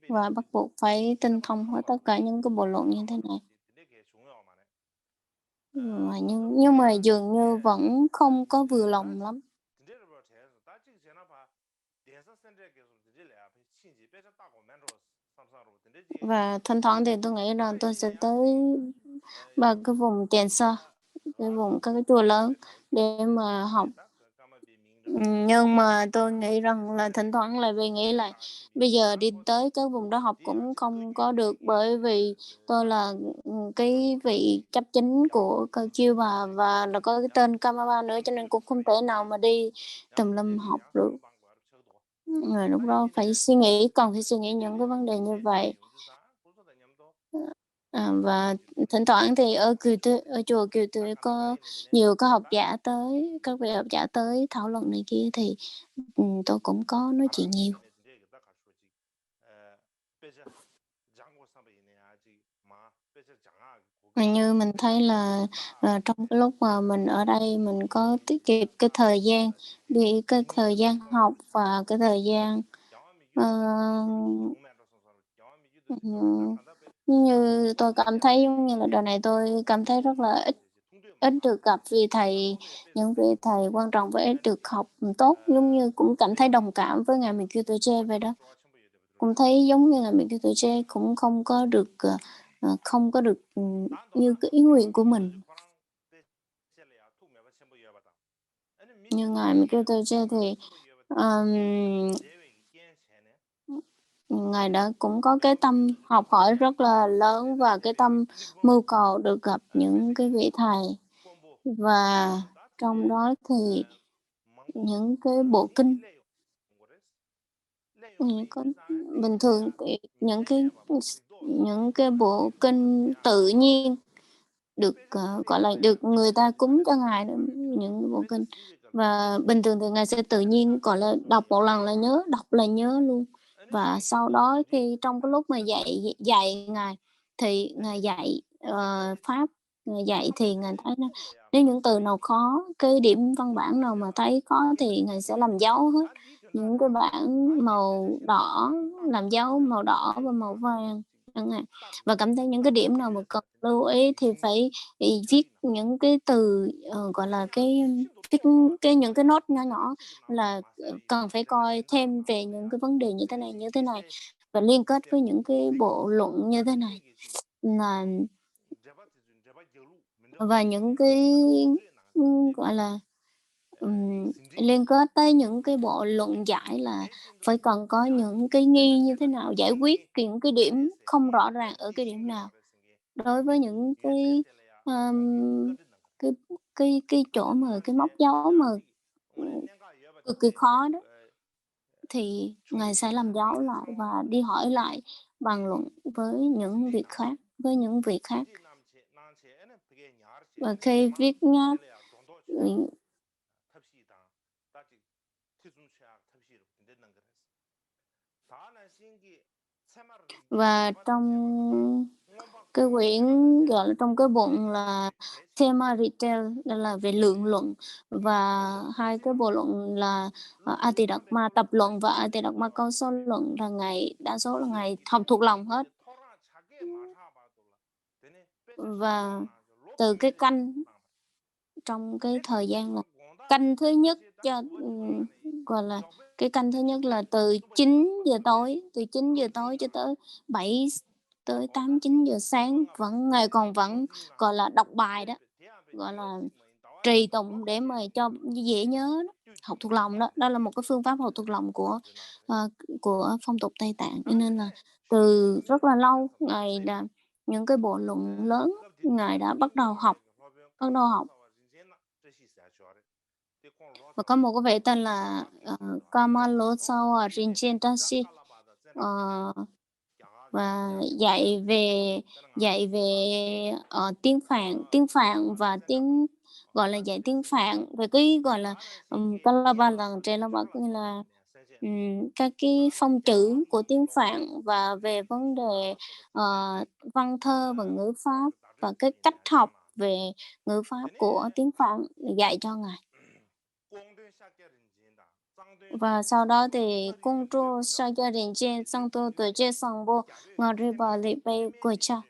và bắt buộc phải tinh thông hết tất cả những cái bộ luận như thế này. Nhưng mà dường như vẫn không có vừa lòng lắm. Và thỉnh thoảng thì tôi nghĩ rằng tôi sẽ tới ba cái vùng Tiền Sa, cái vùng các cái chùa lớn để mà học. Nhưng mà tôi nghĩ rằng là thỉnh thoảng lại về nghĩ lại, bây giờ đi tới cái vùng đó học cũng không có được bởi vì tôi là, cái vị chấp chính của cơ chiêu và là có cái tên Kamaba nữa cho nên cũng không thể nào mà đi tùm lum học được. Rồi lúc đó phải suy nghĩ, còn phải suy nghĩ những cái vấn đề như vậy. Và thỉnh thoảng thì ở chùa Kiều Tuệ có nhiều các học giả tới, các vị học giả tới thảo luận này kia thì, tôi cũng có nói chuyện nhiều. Như mình thấy là, trong cái lúc mà mình ở đây mình có tiết kiệm cái thời gian học và cái thời gian, ờ, như tôi cảm thấy giống như là đời này tôi cảm thấy rất là ít được gặp vị thầy, những vị thầy quan trọng và ít được học tốt, giống như cũng cảm thấy đồng cảm với ngài Mình Kiêu Tuổi Tre vậy đó. Cũng thấy giống như là Mình Kiêu Tuổi Tre cũng không có được, không có được, như cái ý nguyện của mình. Như ngài Mình Kiêu Tuổi Tre thì, ờm, ngài đã cũng có cái tâm học hỏi rất là lớn và cái tâm mưu cầu được gặp những cái vị thầy. Và trong đó thì những cái bộ kinh, những cái bình thường thì những cái bộ kinh tự nhiên được, gọi là, được người ta cúng cho Ngài đó, những bộ kinh. Và bình thường thì Ngài sẽ tự nhiên, gọi là, đọc một lần là nhớ, đọc là nhớ luôn. Và sau đó khi trong cái lúc mà dạy dạy Ngài thì Ngài dạy, Pháp, Ngài dạy thì Ngài thấy nó nếu những từ nào khó, cái điểm văn bản nào mà thấy khó thì Ngài sẽ làm dấu hết. Những cái bảng màu đỏ, làm dấu màu đỏ và màu vàng chẳng hạn. Và cảm thấy những cái điểm nào mà cần lưu ý thì phải viết những cái từ, gọi là, viết những cái nốt nhỏ nhỏ là, cần phải coi thêm về những cái vấn đề như thế này, và liên kết với những cái bộ luận như thế này. Là và những cái, gọi là, liên kết tới những cái bộ luận giải là phải cần có những cái nghi như thế nào, giải quyết những cái điểm không rõ ràng ở cái điểm nào. Đối với những ờm, cái cái chỗ mà cái móc dấu mà, ừm, cực kỳ khó đó, thì Ngài sẽ làm dấu lại và đi hỏi lại, bàn luận với những việc khác với những vị khác. Và khi viết nháp, ừm, và trong cái quyển, gọi là, trong cái bụng là Thema Retail, đó là về lượng luận, và hai cái bộ luận là, Atidatma tập luận và Atidatma câu số luận là Ngài đa số là Ngài học thuộc lòng hết. Và từ cái canh trong cái thời gian là canh thứ nhất cho, gọi là, cái canh thứ nhất là từ 9 giờ tối cho tới 8 9 giờ sáng vẫn, gọi là, đọc bài đó, gọi là, trì tụng để mà cho dễ nhớ đó, học thuộc lòng đó. Đó là một cái phương pháp học thuộc lòng của phong tục Tây Tạng, cho nên là từ rất là lâu, Ngài đã những cái bộ luận lớn, Ngài đã bắt đầu học. Và có một cái vị tên là, Kamalosawa Rinchen Dashi, ờ, và dạy về, tiếng Phạn và gọi là, dạy tiếng Phạn về cái, gọi là, Kalabalan Treilaba, có nghĩa là, các cái phông chữ của tiếng Phạn và về vấn đề, ờ, văn thơ và ngữ pháp và cái cách học về ngữ pháp của tiếng Phạn dạy cho Ngài. Và sau đó thì cung tru sa gia đình trên sang tô tuổi trên sang vô ngà ri bà lì bê của cha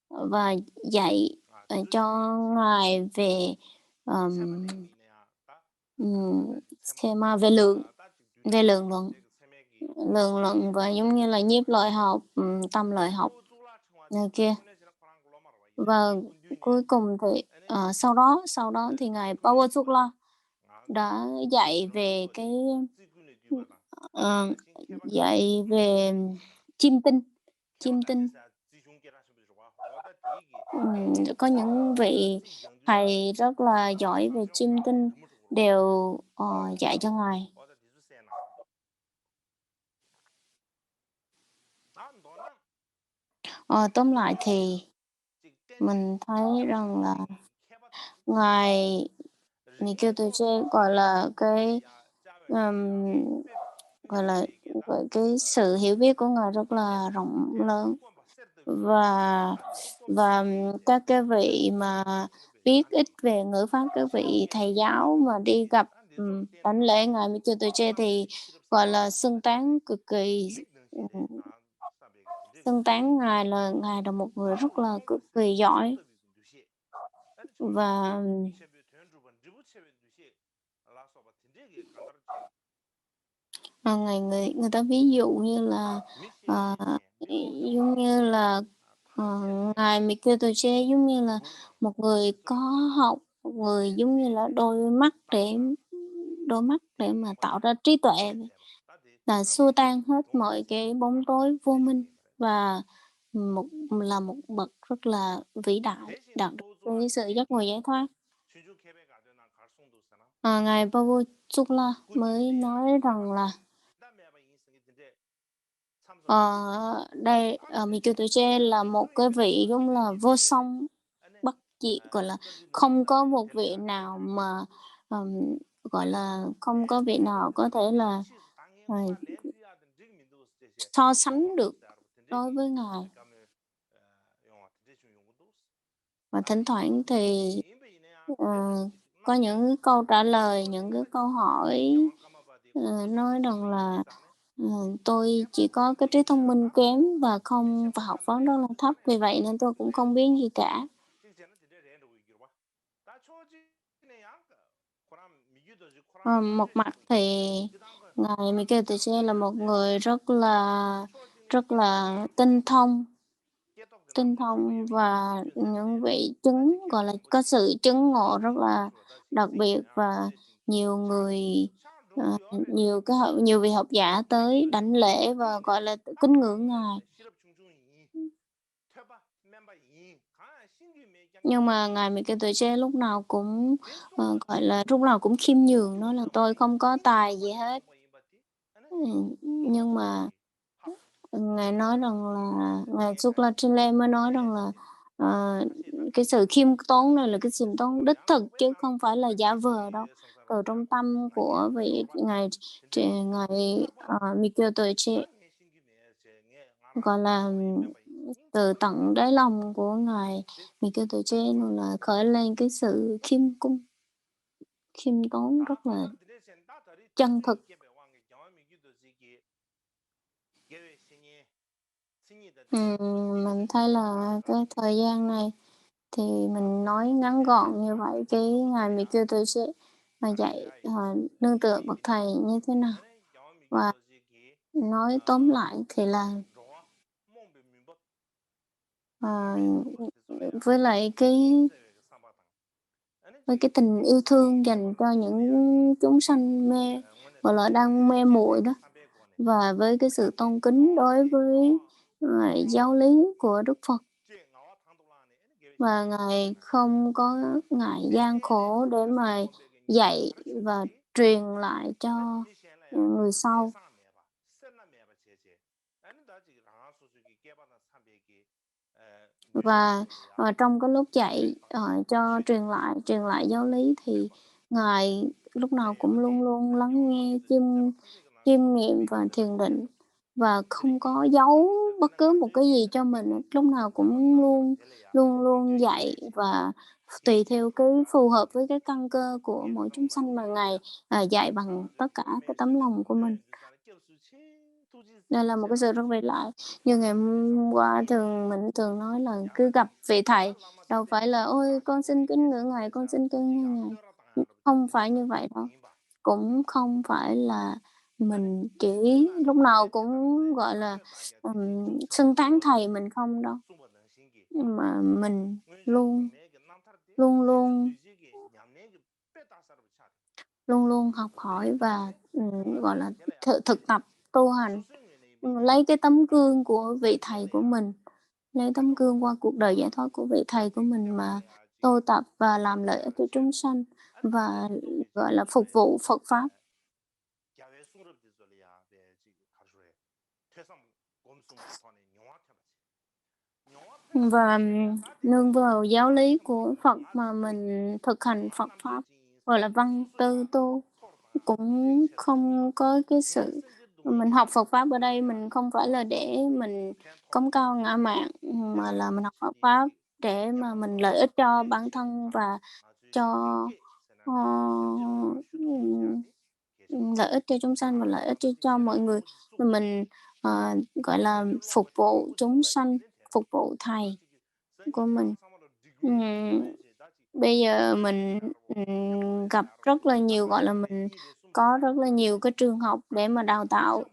và dạy, cho ngài về, ờm, schema về lượng luận và giống như là nhiếp lợi học, tâm lợi học này kia. Và cuối cùng thì, sau đó thì ngài Pawasukla đã dạy về cái, ờ, dạy về chiêm tinh, chiêm tinh. Có những vị thầy rất là giỏi về chiêm tinh đều, dạy cho ngài. Ờ, tóm lại thì mình thấy rằng là ngài Mikitoche, gọi là, ờm, gọi là, cái sự hiểu biết của ngài rất là rộng lớn. Và các cái vị mà biết ít về ngữ pháp, các vị thầy giáo mà đi gặp, đảnh lễ ngài Mikitoche thì, gọi là, xưng tán cực kỳ, ừm, xưng tán ngài là ngài là một người rất là cực kỳ giỏi. Và người ta ví dụ như là, ờ, giống như là, ờ, ngài Michelangelo giống như là một người có học, một người giống như là đôi mắt để mà tạo ra trí tuệ vậy, là xua tan hết mọi cái bóng tối vô minh và là một bậc rất là vĩ đại, đạt được cái sự giác ngộ giải thoát. Ngài Pavlovsky mới nói rằng là, Michelangelo là một cái vị giống là vô song bất diệt, gọi là, không có một vị nào mà, gọi là, không có vị nào có thể là, ờ, so sánh được đối với Ngài. Và thỉnh thoảng thì, ờ, có những cái câu trả lời, những cái câu hỏi, nói rằng là, "Tôi chỉ có cái trí thông minh kém và học vấn rất là thấp, vì vậy nên tôi cũng không biết gì cả." Một mặt thì ngài Michelangelo là một người rất là tinh thông và những vị chứng, gọi là, có sự chứng ngộ rất là đặc biệt và nhiều người, nhiều vị học giả tới đảnh lễ và, gọi là, kính ngưỡng ngài. Nhưng mà ngài Michelangelo lúc nào cũng, gọi là, lúc nào cũng khiêm nhường, nói là "Tôi không có tài gì hết." Nhưng mà ngài nói rằng là ngài Soulatrille mới nói rằng là, ờ, cái sự khiêm tốn này là cái khiêm tốn đích thực chứ không phải là giả vờ đâu, từ trong tâm của vị ngài, Michelangelo, gọi là, từ tận đáy lòng của ngài Michelangelo là khởi lên cái sự khiêm tốn rất là chân thực. Mình thấy là cái thời gian này thì mình nói ngắn gọn như vậy, cái ngài Michelangelo mà dạy, nương tựa bậc thầy như thế nào. Và nói tóm lại thì là, ờ, với lại với cái tình yêu thương dành cho những chúng sanh gọi là, đang mê muội đó, và với cái sự tôn kính đối với, giáo lý của Đức Phật. Và Ngài không có ngại gian khổ để mà dạy và truyền lại cho, người sau. Và, trong cái lúc dạy, cho truyền lại giáo lý thì Ngài lúc nào cũng luôn luôn lắng nghe, chiêm nghiệm và thiền định và không có giấu bất cứ một cái gì cho mình hết, lúc nào cũng luôn luôn dạy và tùy theo cái phù hợp với cái căn cơ của mỗi chúng sanh mà Ngài, dạy bằng tất cả cái tấm lòng của mình. Đây là một cái sự rất vĩ đại. Như ngày hôm qua mình thường nói là cứ gặp vị thầy, đâu phải là "Ôi, con xin kính ngưỡng Ngài, con xin kính ngưỡng Ngài." Không phải như vậy đâu, cũng không phải là mình chỉ lúc nào cũng, gọi là, xưng tán thầy mình không đâu, nhưng mà mình luôn luôn luôn luôn luôn học hỏi và, gọi là, thực tập tu hành, lấy cái tấm gương của vị thầy của mình, lấy tấm gương qua cuộc đời giải thoát của vị thầy của mình mà tu tập và làm lợi ích cho chúng sanh và, gọi là, phục vụ Phật pháp. Và, nương vào giáo lý của Phật mà mình thực hành Phật pháp, gọi là, văn tư tu. Cũng không có cái sự mình học Phật pháp ở đây mình không phải là để mình cống cao ngã mạn, mà là mình học Phật pháp để mà mình lợi ích cho bản thân và cho, ờ, ừm, lợi ích cho chúng sanh và lợi ích cho mọi người. Mà mình, gọi là, phục vụ chúng sanh, phục vụ thầy của mình. Ừm, bây giờ mình, gặp rất là nhiều, gọi là, mình có rất là nhiều cái trường học để mà đào tạo,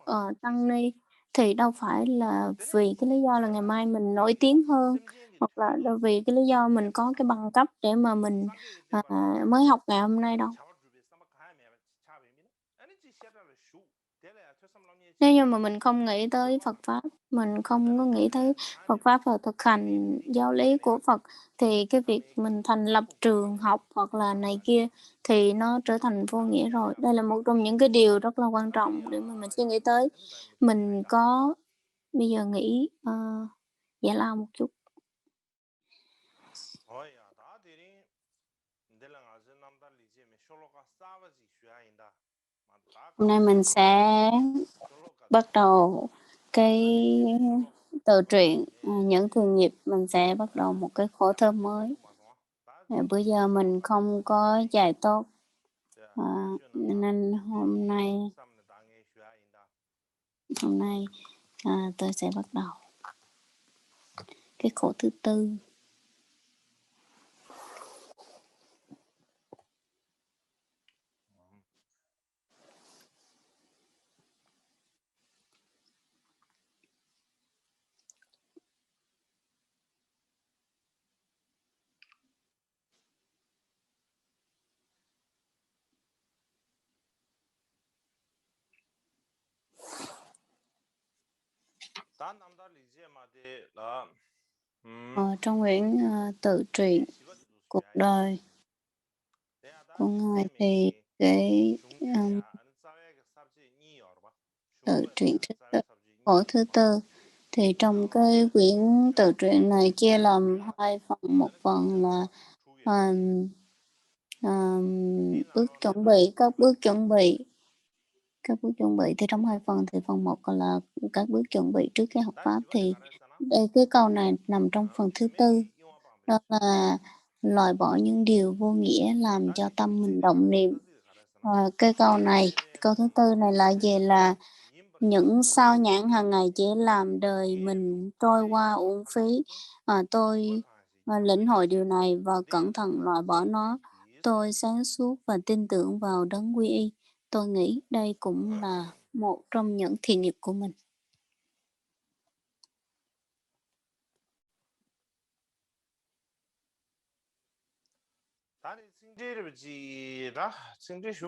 tăng ni, thì đâu phải là vì cái lý do là ngày mai mình nổi tiếng hơn, hoặc là đâu vì cái lý do mình có cái bằng cấp để mà mình, mới học ngày hôm nay đâu. Nếu như mà mình không nghĩ tới Phật Pháp, mình không có nghĩ tới Phật Pháp và thực hành giáo lý của Phật, thì cái việc mình thành lập trường học hoặc là này kia thì nó trở thành vô nghĩa rồi. Đây là một trong những cái điều rất là quan trọng để mà mình suy nghĩ tới. Mình có bây giờ nghĩ, giải lao một chút. Hôm nay mình sẽ bắt đầu cái tờ truyện, Những Thường Nghiệp, mình sẽ bắt đầu một cái khổ thơ mới. Bữa giờ mình không có dạy tốt, nên hôm nay, tôi sẽ bắt đầu cái khổ thứ tư. Trong quyển tự truyện cuộc đời của Ngài thì cái tự truyện thứ tư, khổ thứ tư, thì trong cái quyển tự truyện này chia làm hai phần. Một phần là bước chuẩn bị, các bước chuẩn bị. Các bước chuẩn bị thì trong hai phần, thì phần một còn là các bước chuẩn bị trước khi học Pháp, thì đây cái câu này nằm trong phần thứ tư, đó là loại bỏ những điều vô nghĩa làm cho tâm mình động niệm. Cái câu thứ tư này là gì? Là những sao nhãng hàng ngày chỉ làm đời mình trôi qua uổng phí. Tôi lĩnh hội điều này và cẩn thận loại bỏ nó. Tôi sáng suốt và tin tưởng vào đấng quy y. Tôi nghĩ đây cũng là một trong những thiện nghiệp của mình.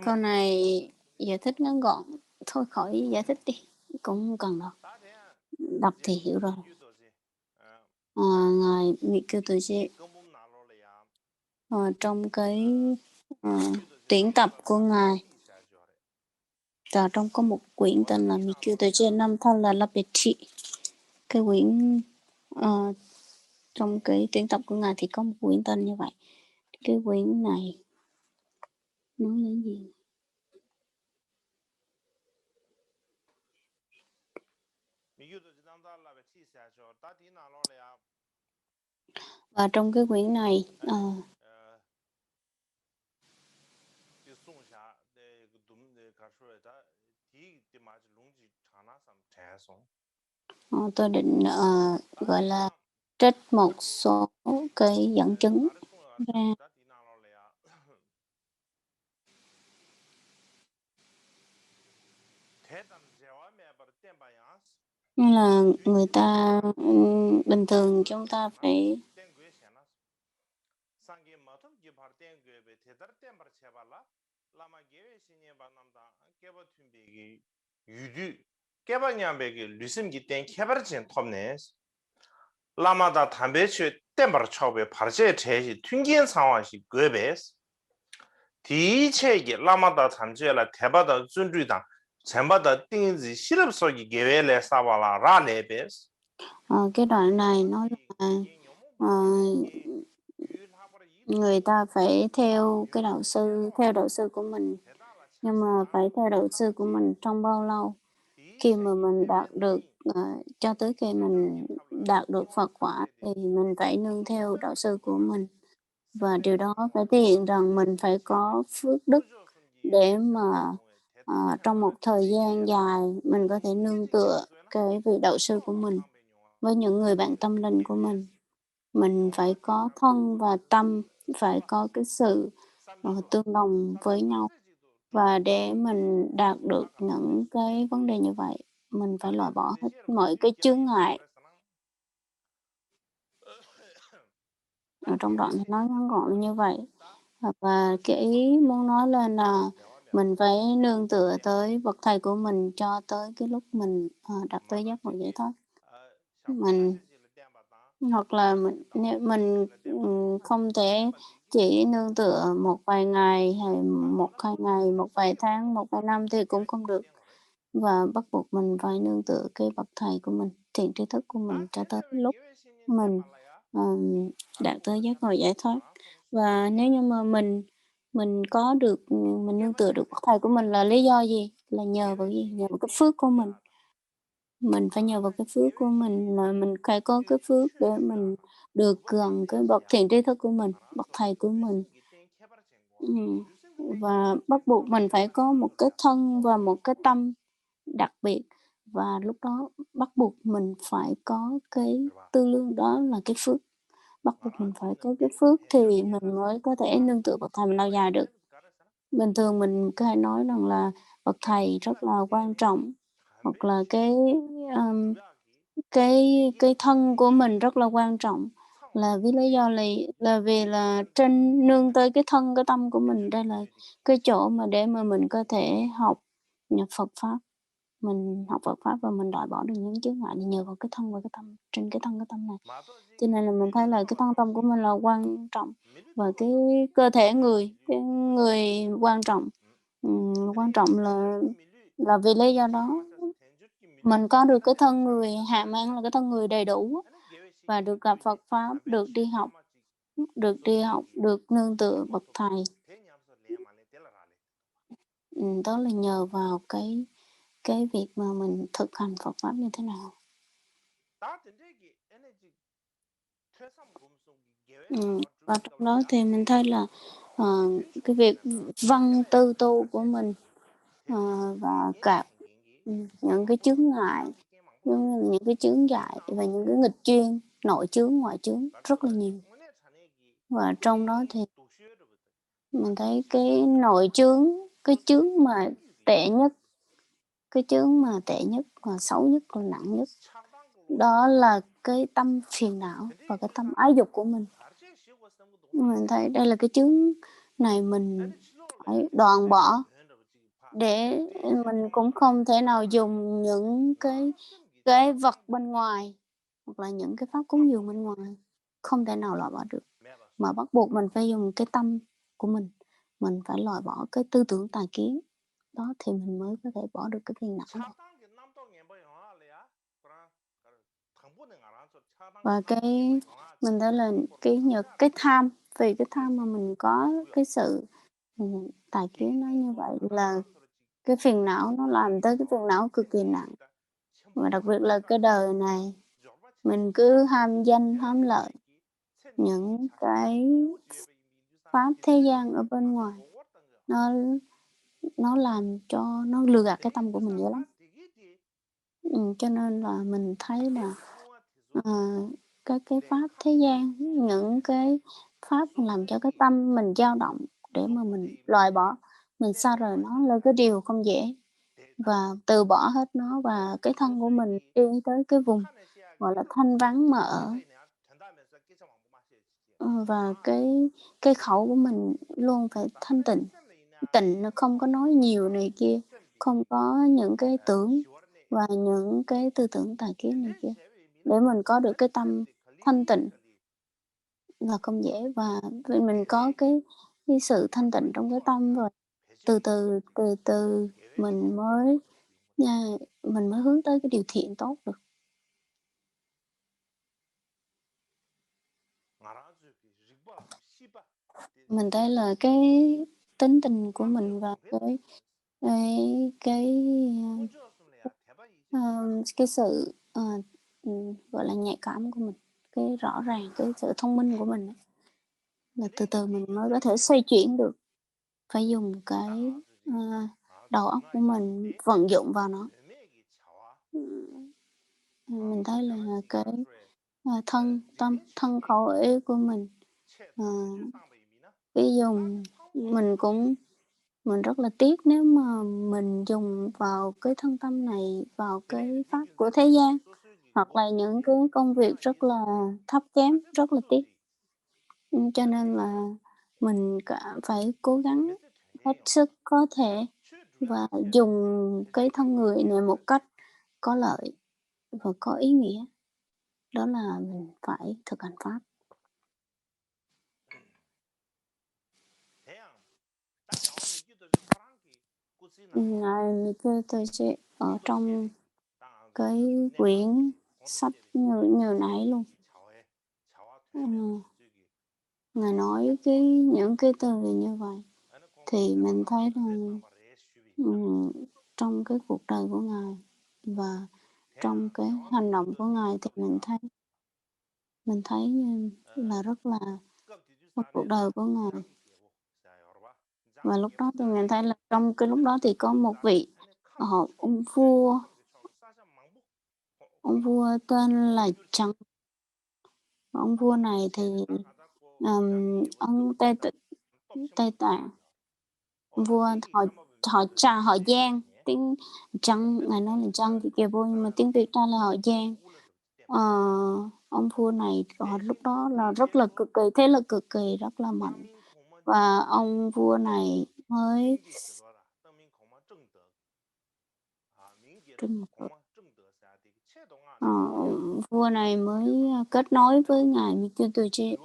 Câu này giải thích ngắn gọn, thôi khỏi giải thích đi, cũng không cần đâu. Đọc thì hiểu rồi. Ngài Mikkyutoji trong cái tuyển tập của Ngài, và trong có một quyển tên là Mikkyutoji Namthala Lapeti. Cái quyển trong cái tuyển tập của Ngài thì có một quyển tên như vậy. Cái quyển này nói đến gì? Và trong cái quyển này tôi định gọi là trích một số cái dẫn chứng ra. Như là người ta bình thường chúng ta phải 라마다 담배치 땜바로 차오베 바르제 제시 튕긴 상황시 그베스 디체기 라마다 잠주엘라 대바다 준주당 전바다 띵지 실업 속이 계획에 사와라 라레베스 cái đoạn này nói là người ta phải theo đạo sư của mình, nhưng mà phải theo đạo sư của mình trong bao lâu? Khi mà mình đạt được cho tới khi mình đạt được Phật quả thì mình phải nương theo đạo sư của mình, và điều đó phải thể hiện rằng mình phải có phước đức để mà trong một thời gian dài mình có thể nương tựa cái vị đạo sư của mình với những người bạn tâm linh của mình. Mình phải có thân và tâm phải có cái sự tương đồng với nhau. Và để mình đạt được những cái vấn đề như vậy, mình phải loại bỏ hết mọi cái chướng ngại. Ở trong đoạn thì nói ngắn gọn là như vậy. Và cái ý muốn nói lên là mình phải nương tựa tới bậc thầy của mình cho tới cái lúc mình đạt tới giác ngộ giải thoát. Mình hoặc là nếu mình không thể chỉ nương tựa một vài ngày hay một hai ngày, một vài tháng, một vài năm thì cũng không được. Và bắt buộc mình phải nương tựa cái bậc thầy của mình, thiện tri thức của mình cho tới lúc mình đạt tới giác ngộ giải thoát. Và nếu như mà mình có được mình nương tựa được bậc thầy của mình là lý do gì? Là nhờ vào gì? Nhờ vào cái phước của mình. Mình phải nhờ vào cái phước của mình là mình phải có cái phước để mình được gần cái bậc thiện tri thức của mình, bậc thầy của mình. Và bắt buộc mình phải có một cái thân và một cái tâm đặc biệt, và lúc đó bắt buộc mình phải có cái tư lương, đó là cái phước. Bắt buộc mình phải có cái phước thì mình mới có thể nương tựa bậc thầy mình lâu dài được. Bình thường mình có hay nói rằng là bậc thầy rất là quan trọng, hoặc là ờm, cái thân của mình rất là quan trọng, là vì lý do là vì là trên nương tới cái thân, cái tâm của mình, đây là cái chỗ mà để mà mình có thể học nhập Phật Pháp. Mình học Phật Pháp và mình loại bỏ được những chướng ngại là nhờ vào cái thân và cái tâm, trên cái thân, cái tâm này. Cho nên là mình thấy là cái thân tâm của mình là quan trọng, và cái cơ thể cái người quan trọng là vì lý do đó. Mình có được cái thân người hạ mang là cái thân người đầy đủ và được gặp Phật Pháp, được nương tựa bậc thầy. Đó là nhờ vào cái việc mà mình thực hành Phật Pháp như thế nào. Và trong đó thì mình thấy là cái việc văn tư tu của mình và cả những cái chướng ngại, những cái chướng ngại và những cái nghịch chuyên, nội chướng, ngoại chướng rất là nhiều. Và trong đó thì mình thấy cái nội chướng, cái chướng mà tệ nhất, cái chướng mà tệ nhất và xấu nhất và nặng nhất, đó là cái tâm phiền não và cái tâm ái dục của mình. Mình thấy đây là cái chướng này mình phải đoạn bỏ, để mình cũng không thể nào dùng những cái vật bên ngoài, hoặc là những cái pháp cúng dường bên ngoài, không thể nào loại bỏ được. Mà bắt buộc mình phải dùng cái tâm của mình phải loại bỏ cái tư tưởng tà kiến, đó thì mình mới có thể bỏ được cái phiền não này. Và mình thấy là cái tham, vì cái tham mà mình có cái sự tà kiến nó như vậy, là cái phiền não nó làm tới cái phiền não cực kỳ nặng. Và đặc biệt là cái đời này, mình cứ ham danh, ham lợi, những cái pháp thế gian ở bên ngoài, nó làm cho nó lừa gạt cái tâm của mình dữ lắm. Cho nên là mình thấy là ờ, cái pháp thế gian, những cái pháp làm cho cái tâm mình dao động để mà mình loại bỏ, mình xa rời nó là cái điều không dễ. Và từ bỏ hết nó và cái thân của mình đi tới cái vùng, gọi là, thanh vắng mà ở. Và cái khẩu của mình luôn phải thanh tịnh, tịnh nó không có nói nhiều này kia, không có những cái tưởng và những cái tư tưởng tà kiến này kia, để mình có được cái tâm thanh tịnh là không dễ. Và vì mình có cái sự thanh tịnh trong cái tâm rồi, từ từ nha, mình mới hướng tới cái điều thiện tốt được. Mình thấy là cái tính tình của mình và cái, cái sự, gọi là, nhạy cảm của mình, cái rõ ràng, cái sự thông minh của mình á, là từ từ mình mới có thể xoay chuyển được. Phải dùng cái, đầu óc của mình vận dụng vào nó. Mình thấy là cái, thân khẩu ý của mình, ờ mình rất là tiếc nếu mà mình dùng vào cái thân tâm này vào cái pháp của thế gian, hoặc là những cái công việc rất là thấp kém, rất là tiếc. Cho nên là mình phải cố gắng hết sức có thể và dùng cái thân người này một cách có lợi và có ý nghĩa. Đó là mình phải thực hành pháp. Ngài Mikitoji ở trong cái quyển sách như nãy luôn. Ngài nói những cái từ như vậy thì mình thấy rằng trong cái cuộc đời của Ngài và trong cái hành động của Ngài thì mình thấy là rất là cuộc đời của Ngài. Và lúc đó thì mình thấy là trong cái lúc đó thì có một vị ông vua tên là Trần. Ông vua này thì ông Tây Tạng, vua họ Giang, tiếng Trần, ngài nói là Trần thì kia vô, nhưng mà tiếng Việt ra là họ Giang. Ông vua này lúc đó là rất là cực kỳ, thế lực cực kỳ rất là mạnh, và ông vua này mới vua này mới kết nối với ngài Mikitoji,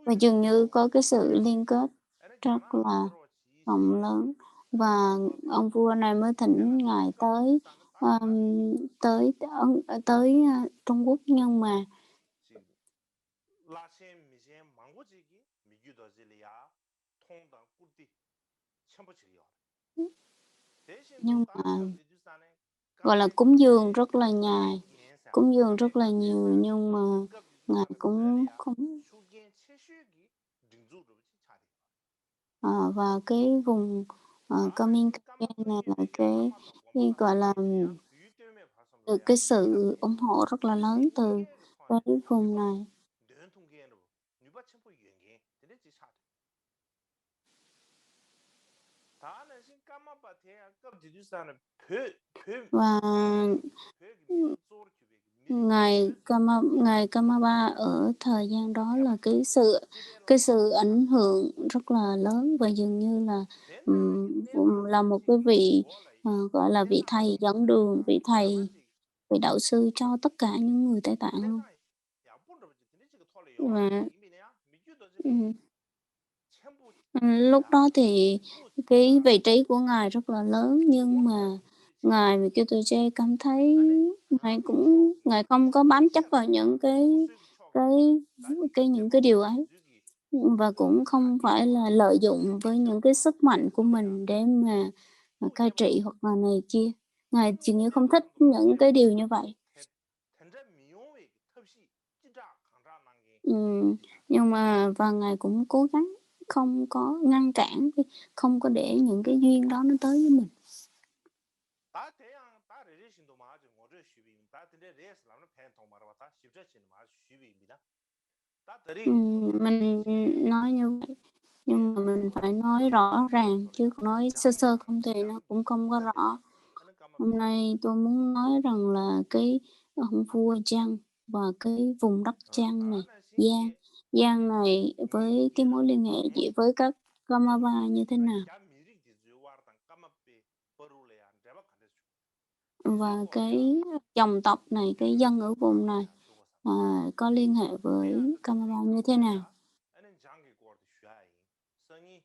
và dường như có cái sự liên kết rất là rộng lớn, và ông vua này mới thỉnh ngài tới Trung Quốc, nhưng mà gọi là cúng dường rất là nhiều, nhưng mà ngài cũng không và cái vùng Kaminkaken này là cái gọi là được cái sự ủng hộ rất là lớn từ cái vùng này. Và ngài Kamaba ở thời gian đó là cái sự ảnh hưởng rất là lớn, và dường như là một cái vị gọi là vị thầy dẫn đường, vị đạo sư cho tất cả những người Tây Tạng luôn. Và lúc đó thì cái vị trí của ngài rất là lớn, nhưng mà ngài Mikitoji cảm thấy ngài không có bám chấp vào những những cái điều ấy, và cũng không phải là lợi dụng với những cái sức mạnh của mình để mà cai trị hoặc là này kia. Ngài dường như không thích những cái điều như vậy. Nhưng mà và ngài cũng cố gắng không có ngăn cản, không có để những cái duyên đó nó tới với mình. Mình nói như vậy, nhưng mà mình phải nói rõ ràng, chứ nói sơ sơ không thì nó cũng không có rõ. Hôm nay tôi muốn nói rằng là cái ông vua Giang và cái vùng đất Giang này, Giang này với cái mối liên hệ gì với các Kamaba như thế nào, và cái dòng tộc này, cái dân ở vùng này có liên hệ với Kamaba như thế nào.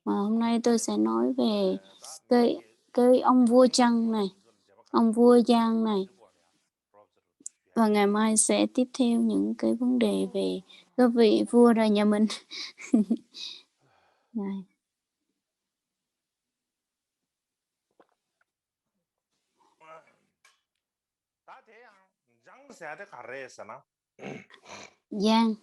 Và hôm nay tôi sẽ nói về cái ông vua Giang này, và ngày mai sẽ tiếp theo những cái vấn đề về cái vị vua rồi nhà mình. Này. Giang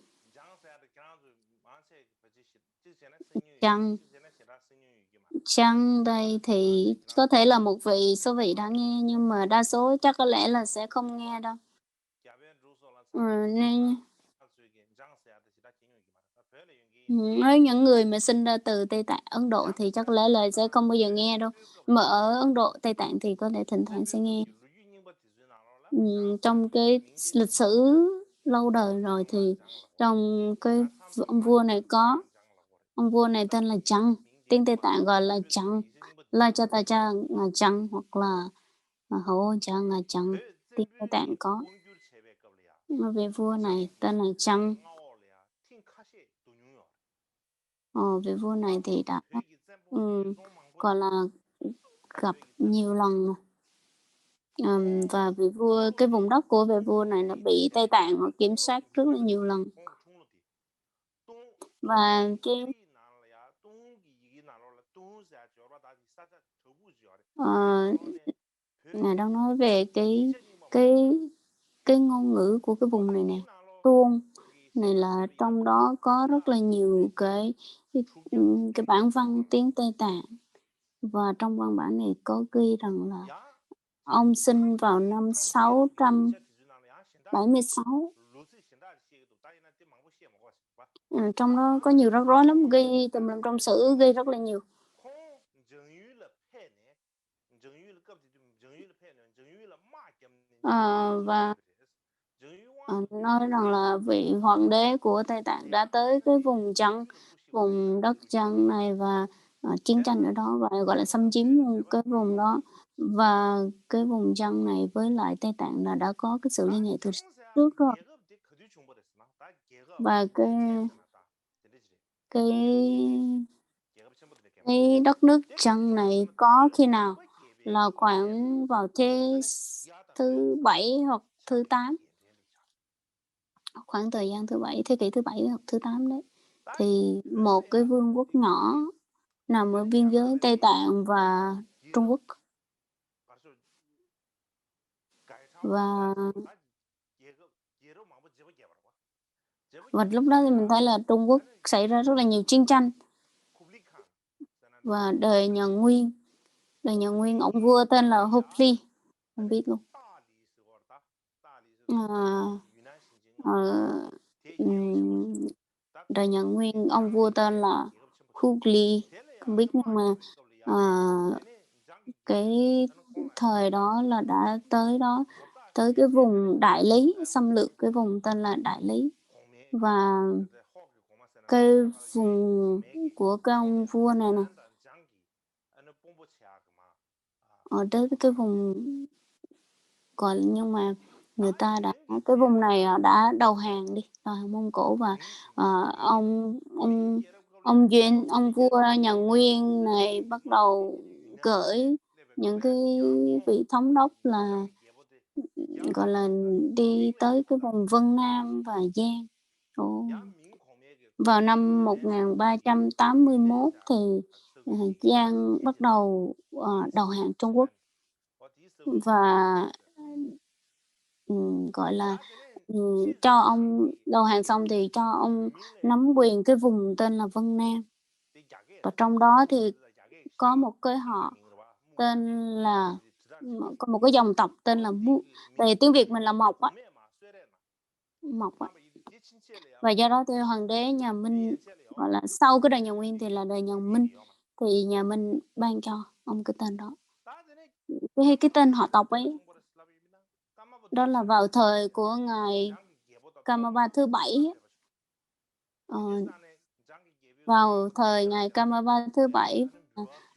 Chăng đây thì có thể là một số vị đã nghe, nhưng mà đa số chắc có lẽ là sẽ không nghe đâu. Nên Nếu những người mà sinh ra từ Tây Tạng, Ấn Độ thì chắc có lẽ là sẽ không bao giờ nghe đâu, mà ở Ấn Độ, Tây Tạng thì có thể thỉnh thoảng sẽ nghe. Trong cái lịch sử lâu đời rồi thì trong cái ông vua này ông vua này tên là Chăng, tiếng Tây Tạng gọi là Chăng, La Cha Ta Cha Ngà Chăng hoặc là Hậu Ôn Cha Ngà Chăng, tiếng Tây Tạng có. Vị vua này tên là Chăng. Vị vua này thì đã gọi là gặp nhiều lần và vị vua cái vùng đất của vị vua này nó bị Tây Tạng họ kiểm soát rất là nhiều lần. Và cái Ngài đang nói về cái cái ngôn ngữ của cái vùng này nè, Tuông này là trong đó có rất là nhiều cái bản văn tiếng Tây Tạng, và trong văn bản này có ghi rằng là ông sinh vào năm 676. Trong đó có nhiều rắc rối lắm, ghi tùm lum trong sử ghi rất là nhiều. Và nói rằng là vị hoàng đế của Tây Tạng đã tới cái vùng đất Chăng này và chiến tranh ở đó và gọi là xâm chiếm cái vùng đó, và cái vùng Chăng này với lại Tây Tạng là đã có cái sự liên hệ từ trước rồi. Và cái đất nước Chăng này có khi nào là khoảng vào thế thứ 7 hoặc thứ 8, khoảng thời gian thứ 7, thế kỷ thứ 7 hoặc thứ 8 đấy, thì một cái vương quốc nhỏ nằm ở biên giới Tây Tạng và Trung Quốc. Và lúc đó thì mình thấy là Trung Quốc xảy ra rất là nhiều chiến tranh. Và đời nhà Nguyên ông vua tên là Hopli, không biết luôn. Đời nhà Nguyên ông vua tên là Hugli, không biết, nhưng mà cái thời đó là đã tới cái vùng Đại Lý, xâm lược cái vùng tên là Đại Lý, và cái vùng của cái ông vua này nè, ở tới cái vùng gọi, nhưng mà người ta cái vùng này đã đầu hàng Mông Cổ, và ông vua nhà Nguyên này bắt đầu gửi những cái vị thống đốc là gọi là đi tới cái vùng Vân Nam và Giang. Vào năm 1381 thì Giang bắt đầu đầu hàng Trung Quốc, và gọi là cho ông đầu hàng xong thì cho ông nắm quyền cái vùng tên là Vân Nam. Và trong đó thì có một cái họ tên là có một cái dòng tộc tên là về tiếng Việt mình là Mộc á. Và do đó thì hoàng đế nhà Minh, gọi là sau cái đời nhà Nguyên thì là đời nhà Minh, thì nhà Minh ban cho ông cái tên đó. Cái tên họ tộc ấy, đó là vào thời của ngài Kamaba thứ 7. Vào thời ngài Kamaba thứ 7,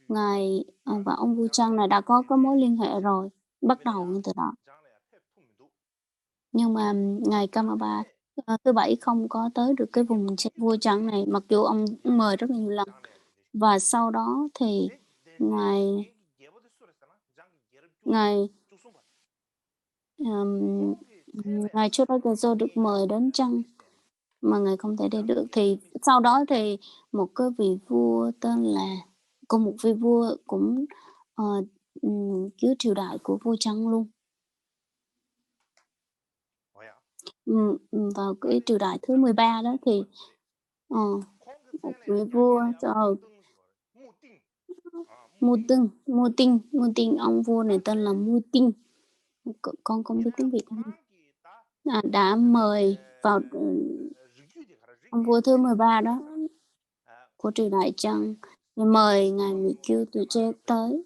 ngài và ông vua Chăng này đã có cái mối liên hệ rồi, bắt đầu từ đó. Nhưng mà ngài Kamaba thứ 7 không có tới được cái vùng vua Chăng này, mặc dù ông mời rất là nhiều lần. Và sau đó thì ngài Choragezo được mời đến Chăng mà ngài không thể đi được, thì sau đó thì một cái vị vua tên là một vị vua cũng dưới triều đại của vua Chăng luôn. Vào cái triều đại thứ 13 đó thì một vị vua Mu Tinh, ông vua này tên là Mu Tinh, con không biết tiếng Việt không? Đã mời vào ông vua thứ 13 đó của triều Đại Trần thì mời ngài Mikyu Tuche tới.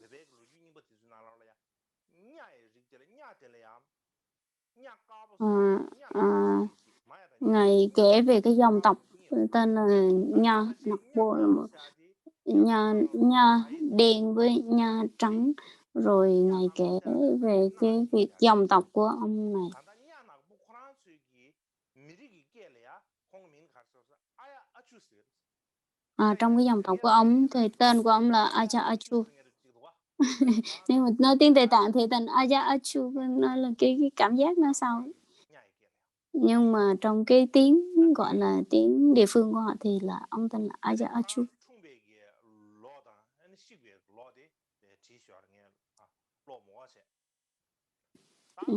Ngài kể về cái dòng tộc tên là Nha Nặc Bô, là một nha đen với nha trắng, rồi ngài kể về cái việc dòng tộc của ông này. Trong cái dòng tộc của ông thì tên của ông là Aja Achu. Nhưng mà nói tiếng Tây Tạng thì tên Aja Achu, nó là cái cảm giác nó sao. Nhưng mà trong cái tiếng gọi là tiếng địa phương của họ thì là ông tên là Aja Achu.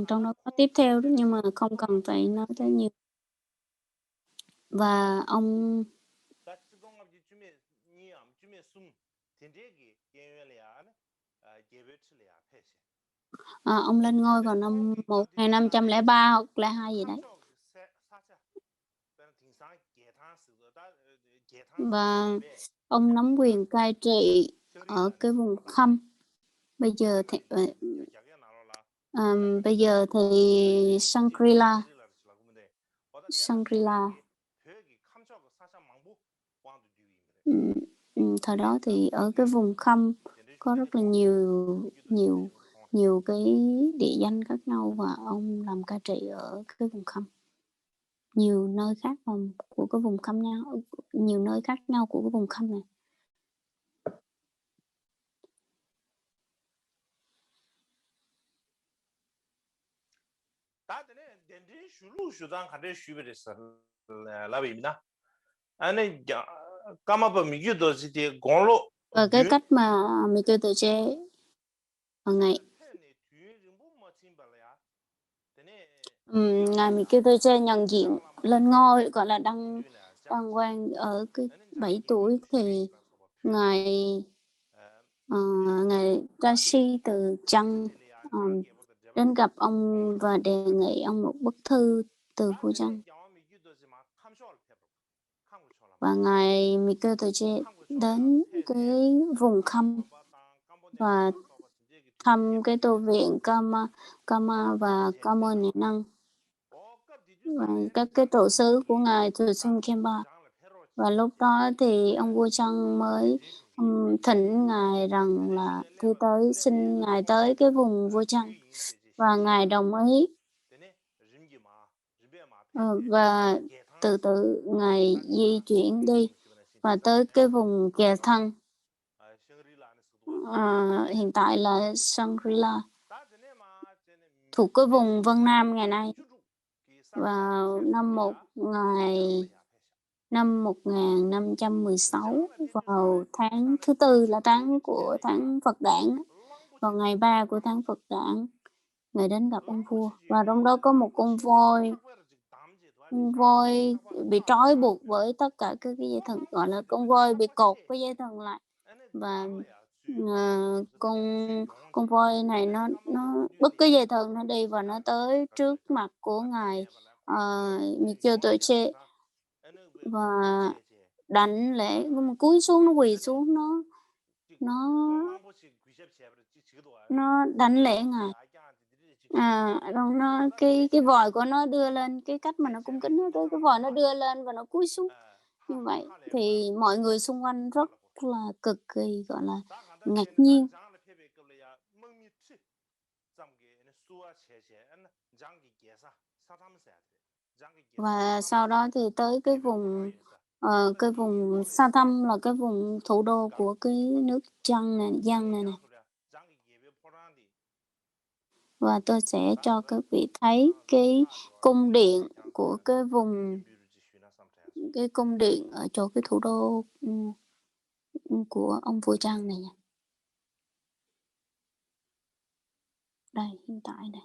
Trong đó có tiếp theo đó, nhưng mà không cần phải nói tới nhiều. Và ông ông lên ngôi vào năm 1503 hoặc là 2 gì đấy. Và ông nắm quyền cai trị ở cái vùng Khăm. Bây giờ thì Shangri-La. Thời đó thì ở cái vùng Khăm có rất là nhiều cái địa danh khác nhau, và ông làm cai trị ở cái vùng Khăm. Nhiều nơi khác của cái vùng Khăm nhau, nhiều nơi khác nhau của cái vùng Khăm này. Và cái cách mà Mikyu Tuche ngày ngài Mikyu Tuche nhận diện lên ngôi, gọi là đăng quang ở cái 7 tuổi thì ngài Kashi từ Trăng đến gặp ông và đề nghị ông một bức thư từ vua Trăng. Và ngài Mikyu Tuche đến cái vùng Khăm và thăm cái tu viện Kama và Kamo Nhị Năng và các cái trụ xứ của ngài Thừa Xuân Khenpa. Và lúc đó thì ông vua Trăng mới thỉnh ngài rằng là xin ngài tới cái vùng vua Trăng, và ngài đồng ý. Và từ từ ngài di chuyển đi và tới cái vùng Kè Thăng, hiện tại là Shangri-La, thuộc cái vùng Vân Nam ngày nay. Vào năm 1516, vào tháng thứ tư là tháng của tháng Phật đản, vào ngày 3 của tháng Phật đản, ngài đến gặp ông vua, và trong đó có một con voi bị trói buộc với tất cả các cái dây thừng, gọi là con voi bị cột cái dây thừng lại. Và con voi này nó bứt cái dây thừng nó đi, và nó tới trước mặt của ngài Mikyu Tuche và đánh lễ, cúi xuống, nó quỳ xuống, nó đánh lễ ngài. Cái vòi của nó đưa lên, cái cách mà nó cung kính nó tới cái vòi nó đưa lên và nó cúi xuống như vậy, thì mọi người xung quanh rất là cực kỳ gọi là ngạc nhiên. Và sau đó thì tới cái vùng Sa Thăm là cái vùng thủ đô của cái nước Giang này nè. Và tôi sẽ cho các vị thấy cái cung điện của cái cung điện ở chỗ cái thủ đô của ông vua Trang này nha. Đây, hiện tại đây.